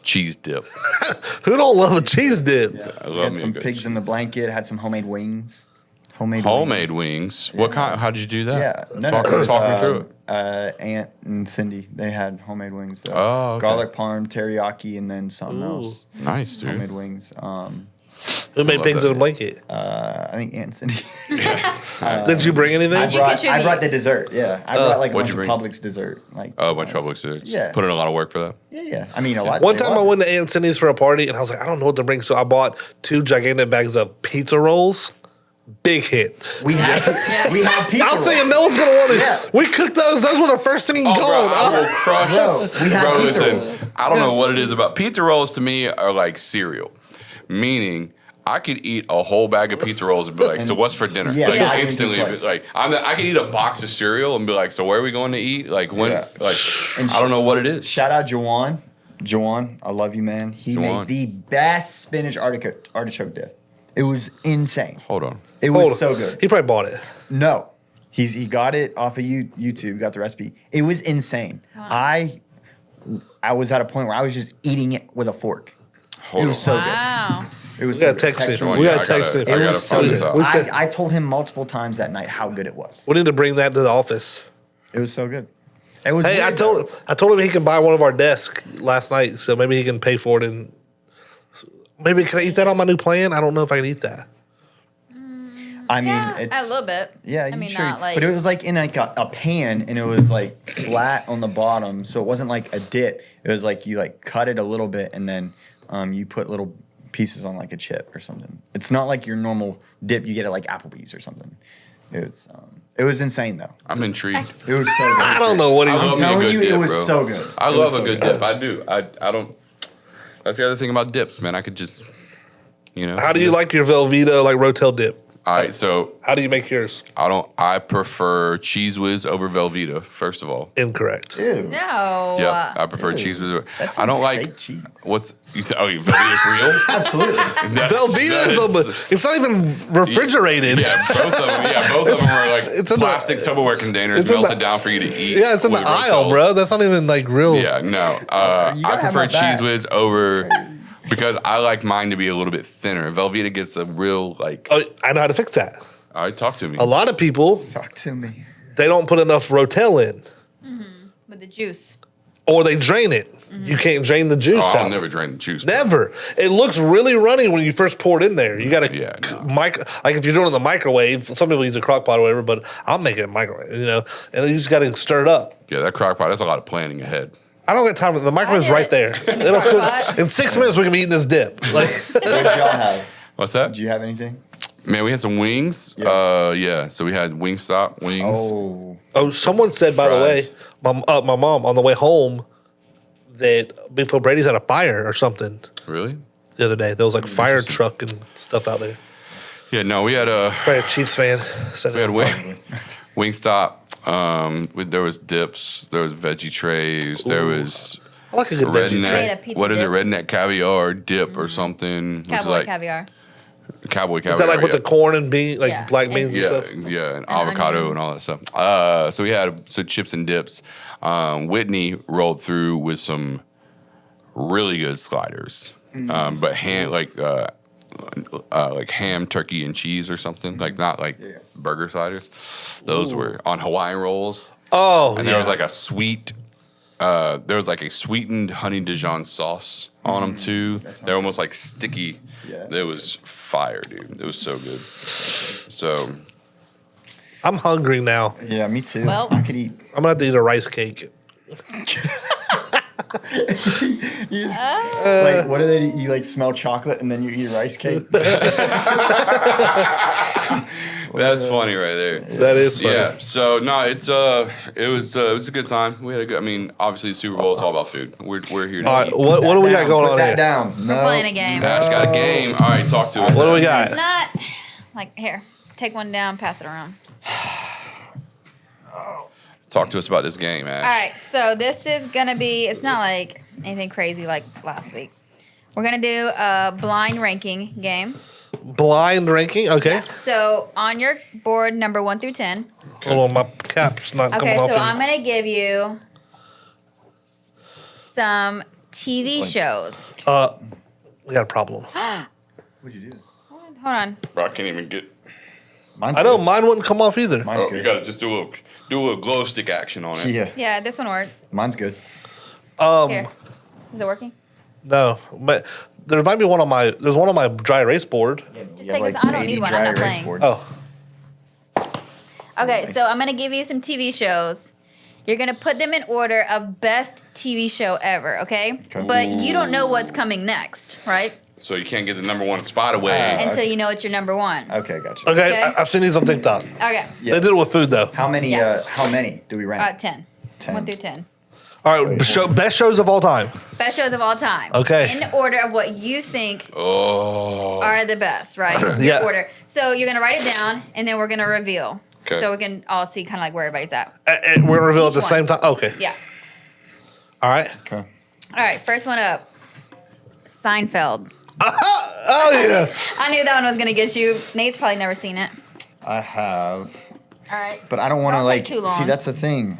cheese dip. Who don't love a cheese dip? I We love had me a some good pigs in the blanket. Had some homemade wings. homemade wings. What kind? How did you do that? Yeah, talk it was, me through it. Aunt and Cindy, they had homemade wings though. Oh, okay. Garlic parm, teriyaki, and then something else. Nice, dude. Homemade wings. Who made love pigs that. in a blanket? I think Anthony. Did you bring anything? Did you I contribute? brought the dessert. Yeah, I brought like a What'd bunch you of bring? Publix dessert. Like Oh, a bunch of Publix desserts. Yeah. Put in a lot of work for that. Yeah. I mean, a lot. One they time I love went to Aunt Cindy's for a party, and I was like, I don't know what to bring, so I bought 2 gigantic bags of pizza rolls. Big hit. it. We had pizza. I was saying rolls. no one's gonna want it. Yeah. We cooked those. Those were the first thing Oh, gone. bro, I will crush. Bro, we had Bro, pizza listen, rolls. I don't know what it is about pizza rolls. To me, are like cereal, meaning I could eat a whole bag of pizza rolls and be like, "So what's for dinner?" Yeah, like yeah. instantly, Twice. like I could eat a box of cereal and be like, "So where are we going to eat?" Like when, Yeah. like And I don't know what it is. Shout out Jawan. Jawan, I love you, man. He Jawan. made the best spinach artichoke dip. It was insane. Hold on. It Hold was on. so good. He probably bought it. No, he got it off of YouTube. Got the recipe. It was insane. I was at a point where I was just eating it with a fork. Hold It was on. so Wow. good. It was We so gotta good. text him. him. We Yeah, gotta text him. I It gotta was so find this good. out. We said- I told him multiple times that night how good it was. We need to bring that to the office. It was so good. It was. Hey, weird, I told him he can buy one of our desks last night, so maybe he can pay for it. And maybe can I eat that on my new plan? I don't know if I can eat that. I mean, Yeah, it's a little bit. Yeah, I you mean, sure. not like. But it was like in like a pan, and it was like flat on the bottom, so it wasn't like a dip. It was like you like cut it a little bit, and then you put little pieces on like a chip or something. It's not like your normal dip you get at like Applebee's or something. It was insane though. I'm intrigued. It was so good. I don't know what I he's love I'm me a telling good you, dip, it was bro. so good. I It love was a so good dip. I do. I don't. That's the other thing about dips, man. I could just, you know. How do you like your Velveeta like Rotel dip? All right, so How do you make yours? I prefer Cheese Whiz over Velveeta. First of all. Incorrect. Ew. No. Yeah, I prefer Ew. Cheese Whiz. That's I don't some like fake cheese. what's you said. Oh, Velveeta's real. Absolutely. Velveeta it's not even refrigerated. Yeah, both of them. Yeah, both of them are like It's in the- plastic Tupperware containers it's in melted the- down for you to eat. Yeah, it's in the with aisle, Rotel. bro. That's not even like real. Yeah, no. You I gotta have prefer my back. Cheese Whiz over because I like mine to be a little bit thinner. Velveeta gets a real like. Oh, I know how to fix that. All right, talk to me. A lot of people, Talk to me. they don't put enough Rotel in, With the juice. or they drain it. You can't drain the juice Oh, out. I'll never drain the juice. bro. Never. It looks really runny when you first pour it in there. You got to Yeah, no. like if you're doing it in the microwave. Some people use a crock pot or whatever, but I'll make it in microwave. You know, and then you just got to stir it up. Yeah, that crock pot. That's a lot of planning ahead. I don't get time. The microwave's did right it there. in the It'll crock cook pot. in 6 minutes. We can be eating this dip. Like What did y'all have? What's that? Did you have anything? Man, we had some wings. Yeah. So we had Wingstop wings. Oh. oh, someone said by the way, Fries. my mom on the way home that Big Phil Brady's had a fire or something Really? the other day. There was like fire truck and stuff out there. Yeah. No, we had Probably a Chiefs fan. we had Wingstop. There was dips. There was veggie trays. There was I like a good veggie Made tray. a pizza What is it? dip. Redneck caviar dip or something. Which is Cowboy like caviar. Cowboy caviar. Is that like with yeah. the corn and bean, like Yeah. black beans and Yeah, stuff? yeah, and avocado onion. and all that stuff. So we had chips and dips. Whitney rolled through with some really good sliders, but like ham, turkey, and cheese or something. Like not like burger sliders. Those were on Hawaiian rolls, Oh, and there was like a sweet. There was like a sweetened honey Dijon sauce on them too. They're almost like sticky. Yeah, that It was fire, dude. It was so good. So I'm hungry now. Yeah, me too. Well- I could eat. I'm gonna have to eat a rice cake. You just, like, what do they do? You like smell chocolate and then you eat rice cake? that's funny right there. That is funny. Yeah. So no, it was a good time. We had a good. I mean, obviously the Super Bowl is all about food. We're here to All right, eat. what do we got Down, going put on that here? down. No. We're playing a game. Ash got a game. All right, talk to us. What do we got? It's not like here. Take one down, pass it around. Talk to us about this game, Ash. All right, so this is gonna be. It's not like anything crazy like last week. We're gonna do a blind ranking game. Blind ranking. Okay. So on your board, number 1 through 10. Hold on, my cap's not Okay, coming off. so I'm gonna give you some TV shows. We got a problem. What'd you do? Hold on. Bro, I can't even get. Mine's I know good. mine wouldn't come off either. Mine's Oh, you good. gotta just do a glow stick action on it. Yeah, Yeah, this one works. mine's good. Here. Is it working? No, but There might be one on my. There's one on my dry erase board. Just take this. I don't need one. I'm not playing. Oh, Okay, Nice. so I'm gonna give you some TV shows. You're gonna put them in order of best TV show ever, okay? But you don't know what's coming next, right? So you can't get the number 1 spot away. Until you know it's your number one. Okay, gotcha. okay. Okay. I've seen these on TikTok. Okay. Yeah. They did it with food though. How many? Yeah. How many do we rank? 10. 10. 1 through 10. All right, best shows of all time. Best shows of all time. Okay. In order of what you think Oh. are the best, right? Your Yeah. order. So you're gonna write it down, and then we're gonna reveal. Okay. So we can all see kind of like where everybody's at. And we're gonna reveal at the Each same one. time. Okay. Yeah. All right. Okay. All right. First one up. Seinfeld. Oh yeah. I knew that one was gonna get you. Nate's probably never seen it. I have, All right. but I don't want to Don't like. take too long. See, that's the thing.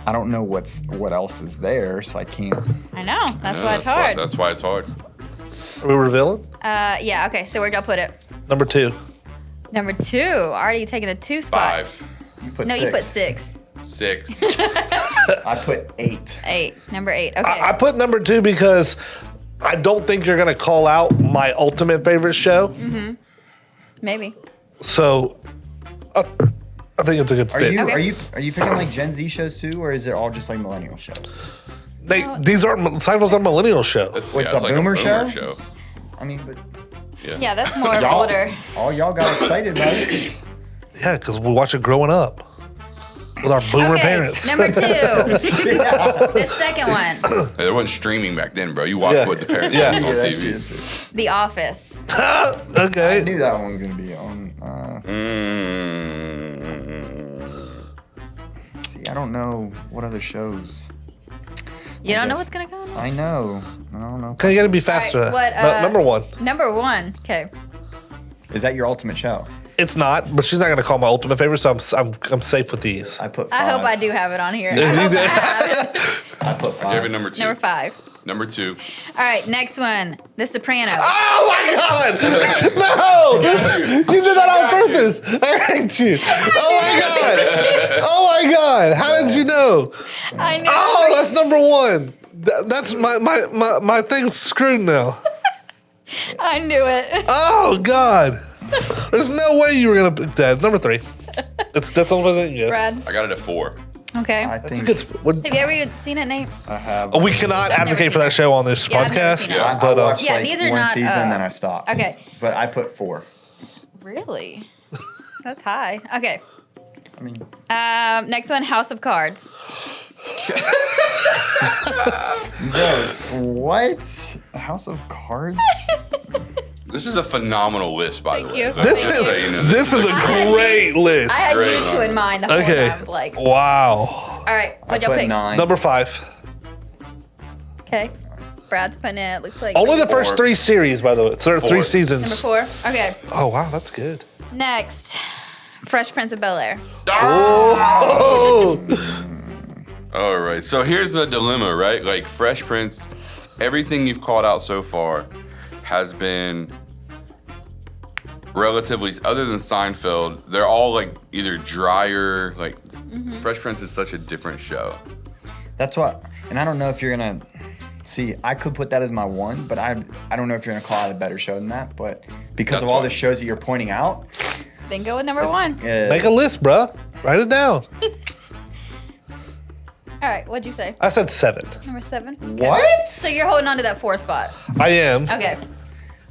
I don't know what else is there, so I can't. I know. That's Yeah, why it's hard. That's why it's hard. Are we revealing? Yeah. Okay. So where'd y'all put it? Number 2. Number 2. Already taking the 2 spot. 5, You put No, 6. you put 6. 6. I put 8. 8. Number 8. Okay. I put number 2 because I don't think you're gonna call out my ultimate favorite show. Maybe. So I think it's a good Are fit. you Okay. are you picking like Gen Z shows too, or is it all just like millennial shows? These aren't Seinfeld's a millennial show. What's a boomer show? I mean, but Yeah, that's more y'all, older. all y'all got excited about it. Yeah, because we watch it growing up with our boomer Okay. parents. Number 2. The second one. There wasn't streaming back then, bro. You watched Yeah. what the parents Yeah. was on that's TV. true, that's true. The Office. I Okay. knew that one was gonna be on. See, I don't know what other shows. You don't know guess- what's gonna come? I know. I don't know. Okay, you gotta be faster. All right, what, Number 1. Number 1. Okay. Is that your ultimate show? It's not, but she's not gonna call my ultimate favorite, so I'm safe with these. I put 5. I hope I do have it on here. I Yeah, you hope I did. have it. I put I gave it 5. number 2. Number 5. Number 2. All right, next one. The Sopranos. Oh my God! No! You did that on purpose. I hate you. Oh my God! Oh my God! How did you know? I know. Oh, that's number 1. That's my thing's screwed now. I knew it. Oh God! There's no way you were gonna pick that. Number 3. That's the only one that you get. Brad. I got it at 4. Okay. I Have That's a think good. What, you ever even seen it, Nate? I have. we cannot advocate for that show on this Yeah, I've never podcast. seen it. I But watched Yeah, like these are one not, season, then I stopped. okay. But I put 4. Really? That's high. Okay. I mean, Next one, House of Cards. what? A House of Cards? This is a phenomenal list, by the Thank way. you. Let's this just is say, you know, this is a great list. I had Great. you two in mind the whole Okay. time. Like, all Wow. right, I what'd y'all put pick? 9. Number 5. Okay. Brad's putting it. Looks like Only the number first 4. 3 series, by the way. There are 3 4. seasons. 4. Okay. Oh wow, that's good. Next, Fresh Prince of Bel-Air. Oh. All right. So here's the dilemma, right? Like Fresh Prince, everything you've called out so far has been relatively, other than Seinfeld, they're all like either drier. Like Fresh Prince is such a different show. That's what, and I don't know if you're gonna see. I could put that as my 1, but I don't know if you're gonna call it a better show than that. But because That's of all fine. the shows that you're pointing out, Then go with number 1. Make a list, bruh. Write it down. All right, what'd you say? I said 7. Number 7? What? So you're holding on to that 4 spot. I am. Okay.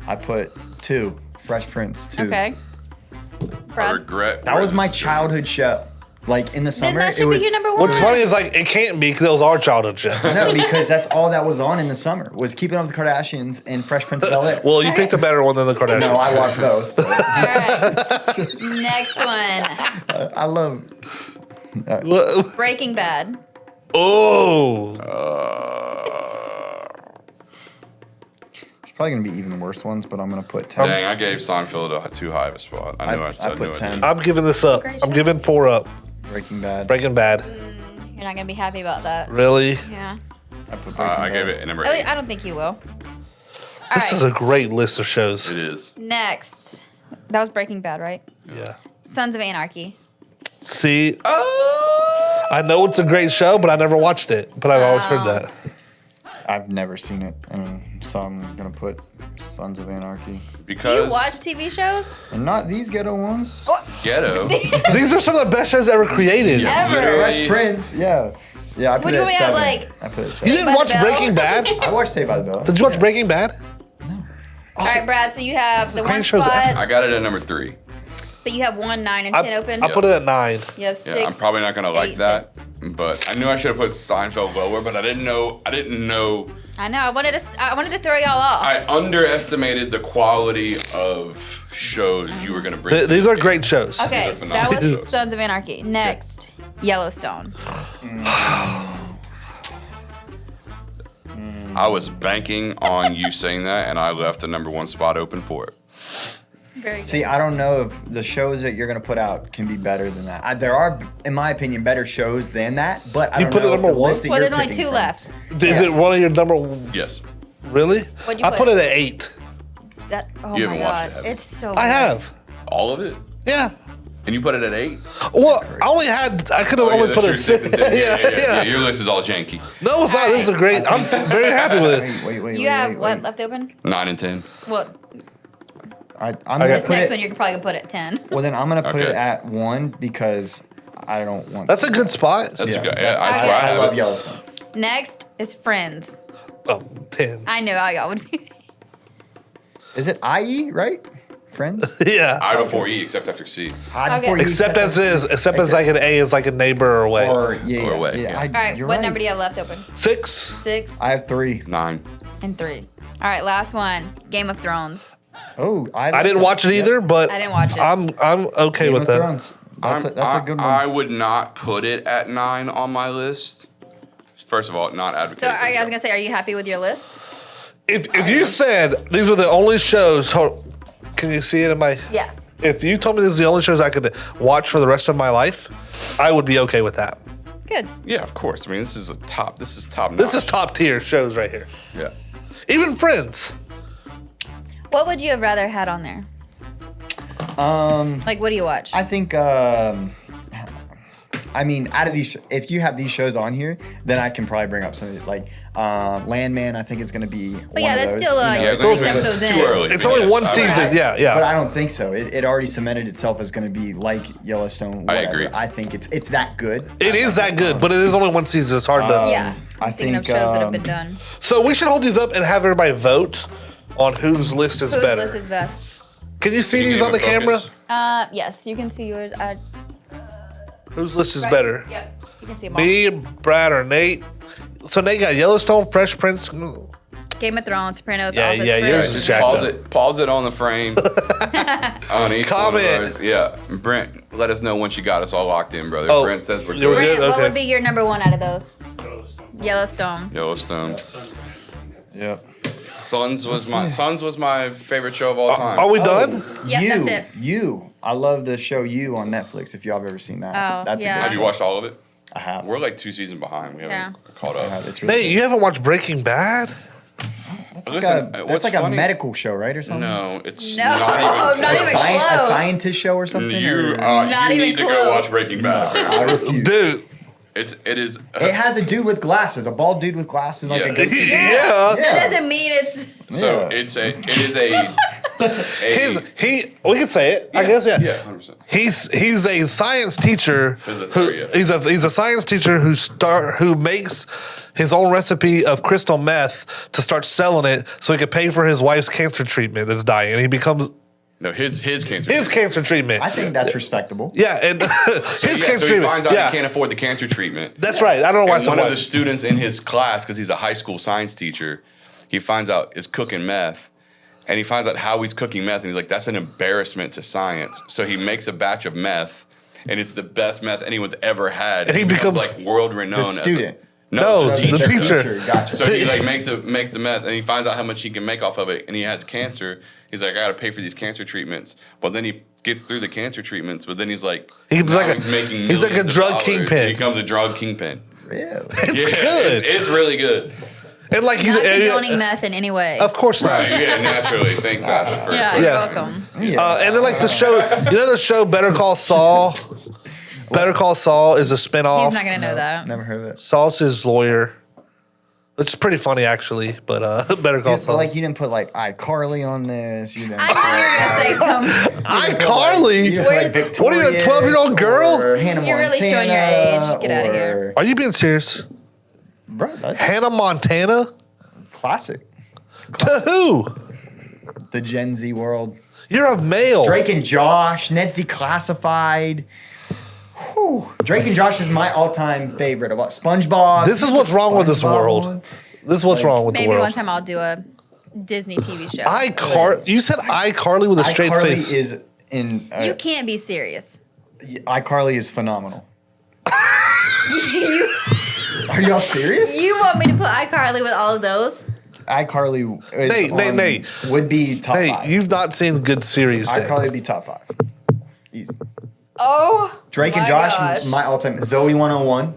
I put 2. Fresh Prince 2. Okay. I Brad? regret. That was my childhood show. Like in the Then summer, that it should be was your number 1. What's funny is like it can't be because it was our childhood show. no, because that's all that was on in the summer was Keeping Up with the Kardashians and Fresh Prince of Bel-Air. Well, you picked a better one than the Kardashians. no, I watched both. but All right. Next one, I love. Breaking Bad. Oh. There's probably gonna be even worse ones, but I'm gonna put 10. Dang, I gave Seinfeld a too high of a spot. I knew I, I knew put I 10. did. I'm giving this up. Great I'm show. giving 4 up. Breaking Bad. Breaking Bad. You're not gonna be happy about that. Really? Yeah. I put Breaking I gave Bad. it a number At least 8. I don't think you will. All This right. is a great list of shows. It is. Next, that was Breaking Bad, right? Yeah. Sons of Anarchy. See, I know it's a great show, but I never watched it. But I've always heard that. I've never seen it, and so I'm gonna put Sons of Anarchy. Do Because you watch TV shows? And not these ghetto ones. ghetto. These are some of the best shows ever created. Yeah, Ever. literally. Fresh Prince, yeah. Yeah, I put What it do at we have, 7. like- I put it at You 7. didn't by the watch Bell? Breaking Bad? I watched Saved by the Bell. Did you watch Breaking Bad? All right, Brad. So you have the one greatest shows spot, ever. I got it at number 3. but you have 1, 9, and 10 open. I put it at 9. You have 6. Yeah, I'm probably not gonna like 8, that, but I knew I should have put Seinfeld lower, but I didn't know. 10. I know. I wanted to throw y'all off. I underestimated the quality of shows you were gonna bring. to These this are game. great shows. Okay, These are that phenomenal was shows. Sons of Anarchy. Next, Yellowstone. I was banking on you saying that, and I left the number 1 spot open for it. Very good. See, I don't know if the shows that you're gonna put out can be better than that. There are, in my opinion, better shows than that, but I You don't put it know if number the one? list that Well, you're there's only picking 2 from- left. Is it one of your number? Yes, Really? What'd you I put? put it at 8. That, oh You my haven't watched god, it, have you? it's so. I have. all of it, Yeah. and you put it at 8. Well, I only had. I could have Oh, yeah, only put that's it your at 6. 6 and 10. Yeah. Your list is all janky. No, it's not. This is a great. I'm very happy with it. Wait. You have what left open? 9 and 10. Well, I'm I gonna got- this put next it. one you're probably gonna put at 10. Well, then I'm gonna put it Okay. at 1 because I don't want. That's a good spot. That's Yeah, good. that's- Yeah, Okay. I have love it. Yellowstone. Next is Friends. Oh, 10. I knew how y'all would be. Is it IE right? Friends. Yeah. I before E, except after C. I Okay. before you Except said as is. Except as like an A is like a neighbor or away. Or yeah, Or away, yeah. All right, you're what right. number do you have left open? 6. 6 I have 3. 9. and 3. All right, last one. Game of Thrones. Oh, I didn't watch it either, but I didn't watch it. I'm okay Game with of that. Thrones. That's a good one. I would not put it at 9 on my list. First of all, not advocate. So I was gonna say, are you happy with your list? If you said these were the only shows, can you see it in my? Yeah. If you told me these are the only shows I could watch for the rest of my life, I would be okay with that. Good. Yeah, of course. I mean, this is top. This is top. This is notch. top tier shows right here. Yeah. Even Friends. What would you have rather had on there? Like, what do you watch? I think. I mean, out of these, if you have these shows on here, then I can probably bring up some like Landman. I think is going to be. But yeah, that's still Yeah, six those are episodes too in. early. It's only Yes, one I would- season. Yeah, But yeah. I don't think so. It already cemented itself as going to be like Yellowstone. I Whatever. agree. I think it's that good. It is that good, but it is only one season. It's hard to. Yeah. I I'm thinking of think, shows that have been done. So we should hold these up and have everybody vote on whose list is Whose better. list is best? Can you see Can you these name on the a camera? focus? Yes, you can see yours. Whose list is better? Yep. You can see them all. Me, Brad, or Nate? So Nate got Yellowstone, Fresh Prince. Game of Thrones, Sopranos, Yeah, Office, yeah, yours Friends. is Just jacked pause up. it. Pause it on the frame. On each Comment. One of those. Yeah, Brent, let us know once you got us all locked in, brother. Oh, Brent says we're you were good. good? Brent, what Okay. would be your number one out of those? Yellowstone. Yellowstone. Yep. Sons was my favorite show of all time. Are we done? Yep, You, that's it. You. I love the show You on Netflix. If y'all have ever seen that, Oh, that's yeah. a Have good you show. watched all of it? I have. We're like 2 seasons behind. We haven't caught I up. have. It's really Nate, you haven't watched Breaking Bad? That's Listen, like, what's a funny- medical show, right, or something? No, it's No, not not even a close. scientist show or even. something. You, or- Not you even need to go close. watch Breaking Bad. I refuse. Dude. It is. It has a dude with glasses, a bald dude with glasses, like Yeah. a good. Yeah. That doesn't mean it's. So Yeah. it is a. We can say it. I guess, yeah. Yeah, 100%. He's a science teacher. Physics, He's a science teacher who makes his own recipe of crystal meth to start selling it so he could pay for his wife's cancer treatment that's dying, and he becomes No, his cancer. his cancer treatment. I think that's respectable. Yeah, and his So cancer he treatment. finds out Yeah, he can't afford the cancer treatment. that's right. I don't know why And one someone. of the students in his class, because he's a high school science teacher, he finds out is cooking meth. And he finds out how he's cooking meth. And he's like, that's an embarrassment to science. So he makes a batch of meth. And it's the best meth anyone's ever had. And he becomes like world renowned. The student. No, the the teacher. teacher. Gotcha. So he like makes the meth, and he finds out how much he can make off of it, and he has cancer. He's like, I gotta pay for these cancer treatments. But then he gets through the cancer treatments, but then he's like, He's now like a- making he's like a millions of drug dollars. kingpin. He becomes a drug kingpin. Really? It's Yeah, good. It's really good. And like Not he's condoning meth in any way. of course not. Yeah, naturally. Thanks, Ash. For Yeah, for- you're Yeah. welcome. And then like the show, the show Better Call Saul. Better Call Saul is a spinoff. He's not gonna know that. Never heard of it. Saul's his lawyer. It's pretty funny actually, but Better Call But Saul. like you didn't put like iCarly on this. You didn't. I knew you were gonna say something. iCarly. Where's- What are you, a 12-year-old girl? Or Hannah You're really Montana, showing your age. Get outta or- here. Are you being serious? Bro, that's Hannah Montana? classic. To who? The Gen Z world. You're a male. Drake and Josh. Ned's Declassified. Whew. Drake and Josh is my all-time favorite. About SpongeBob. This is what's wrong with this SpongeBob world. one. This is what's wrong with the Maybe world. one time I'll do a Disney TV show. iCarly. You said iCarly with a straight iCarly face. is in. You can't be serious. iCarly is phenomenal. Are y'all serious? You want me to put iCarly with all of those? iCarly is Nate. would be top Hey, 5. you've not seen good series. then. iCarly would be top 5. Easy. Oh, Drake and my Josh, gosh. my all-time. Zoe 101.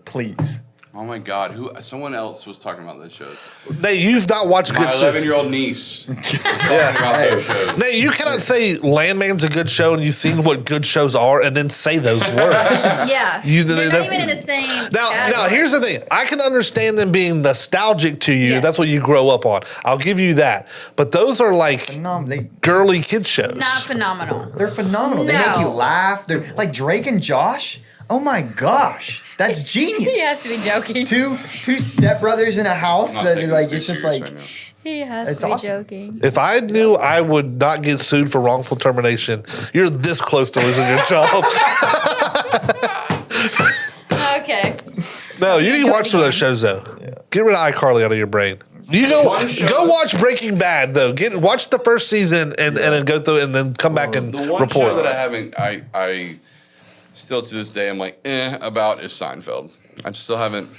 Please. Oh my God! Someone else was talking about those shows. Nate, you've not watched My good series. 11-year-old niece was talking about those shows. Nate, you cannot say Landman's a good show and you've seen what good shows are and then say those words. Yeah. You- They're that- not even in the same. Now, category. here's the thing. I can understand them being nostalgic to you. Yes. That's what you grow up on. I'll give you that. But those are like They, girly kid shows. Not phenomenal. they're phenomenal. They make No. you laugh. They're like Drake and Josh. Oh my gosh. That's genius. He has to be joking. Two stepbrothers in a house I'm not that are taking like, this it's just serious like, right now. He has It's to be awesome. joking. If I knew I would not get sued for wrongful termination, you're this close to losing your job. Okay. No, you need to watch some of those shows though. Get rid of iCarly out of your brain. You go watch Breaking Bad though. Watch the first season and then go through it and then come back and The one report. show that I haven't, I still to this day, I'm like, about is Seinfeld. I still haven't.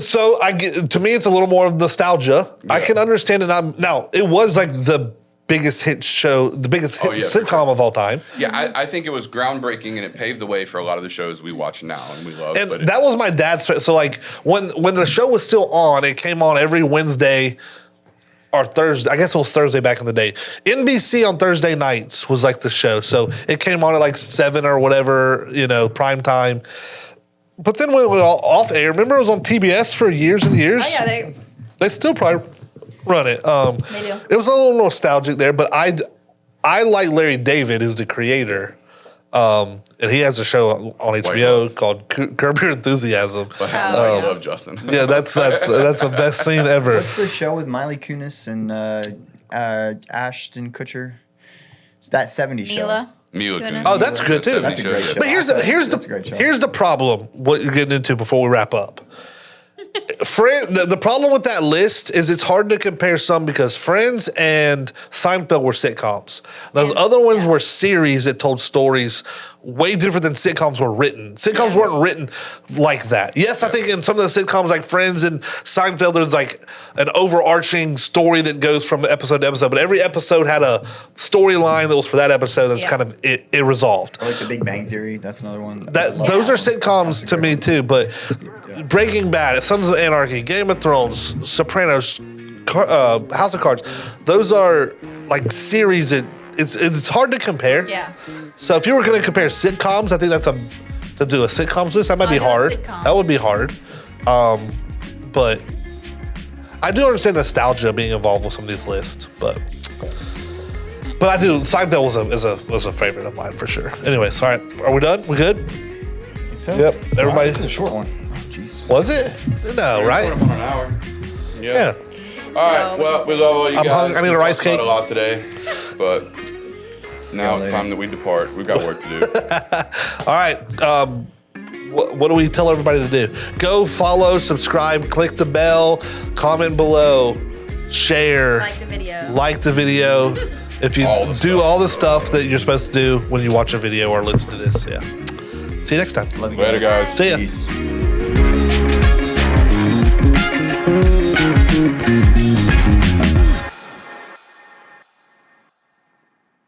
So to me, it's a little more of nostalgia. I Yeah. can understand it. Now it was like the biggest hit show, the biggest hit Oh, yeah, for sitcom of all time. Yeah, I think it was groundbreaking and it paved the way for a lot of the shows we watch now and we love. And but it- that was my dad's. So like when the show was still on, it came on every Wednesday or Thursday. I guess it was Thursday back in the day. NBC on Thursday nights was like the show. So it came on at like 7 or whatever, prime time. But then when it went off air, remember it was on TBS for years and years. Oh yeah, They still probably run it. They do. It was a little nostalgic there, but I like Larry David, who's the creator. And he has a show on HBO Love. called Curb Your Enthusiasm. but I Oh, love Justin. Yeah, that's the best scene ever. what's the show with Miley Kunis and Ashton Kutcher? It's that 70s show. Mila. Mila Kunis. Kunis. Oh, that's good, too. That's a great show. But here's That's a the great show. here's the problem. What you're getting into before we wrap up. The problem with that list is it's hard to compare some because Friends and Seinfeld were sitcoms. Those And- other ones yeah. were series that told stories way different than sitcoms were written. Sitcoms weren't written like that. Yes, I think in some of the sitcoms like Friends and Seinfeld, there's like an overarching story that goes from episode to episode, but every episode had a storyline that was for that episode that's Yeah. kind of it resolved. Or like The Big Bang Theory. That's another one. Those are sitcoms to me too, but Breaking Bad, Sons of Anarchy, Game of Thrones, Sopranos, House of Cards, those are like series that it's hard to compare. Yeah. So if you were going to compare sitcoms, I think to do a sitcoms list. That might be I'll do a hard. sitcom. That would be hard. But I do understand nostalgia being involved with some of these lists. But I do. Seinfeld was a favorite of mine for sure. Anyway, sorry. Are we done? We good? So, Yep, everybody- Wow, this is a short one. Oh, jeez. Was it? No, right? Put 'em on an hour. Yeah. All right. Well, we love all you I'm guys. hungry. I need a We rice talked about cake. a lot today, but now it's later. time that we depart. We've got work to do. All right. What do we tell everybody to do? Go follow, subscribe, click the bell, comment below, share, Like the video. like the video. If you All the do stuff. all the stuff that you're supposed to do when you watch a video or listen to this, yeah. See you next time. Love you Later, guys. See ya. Peace.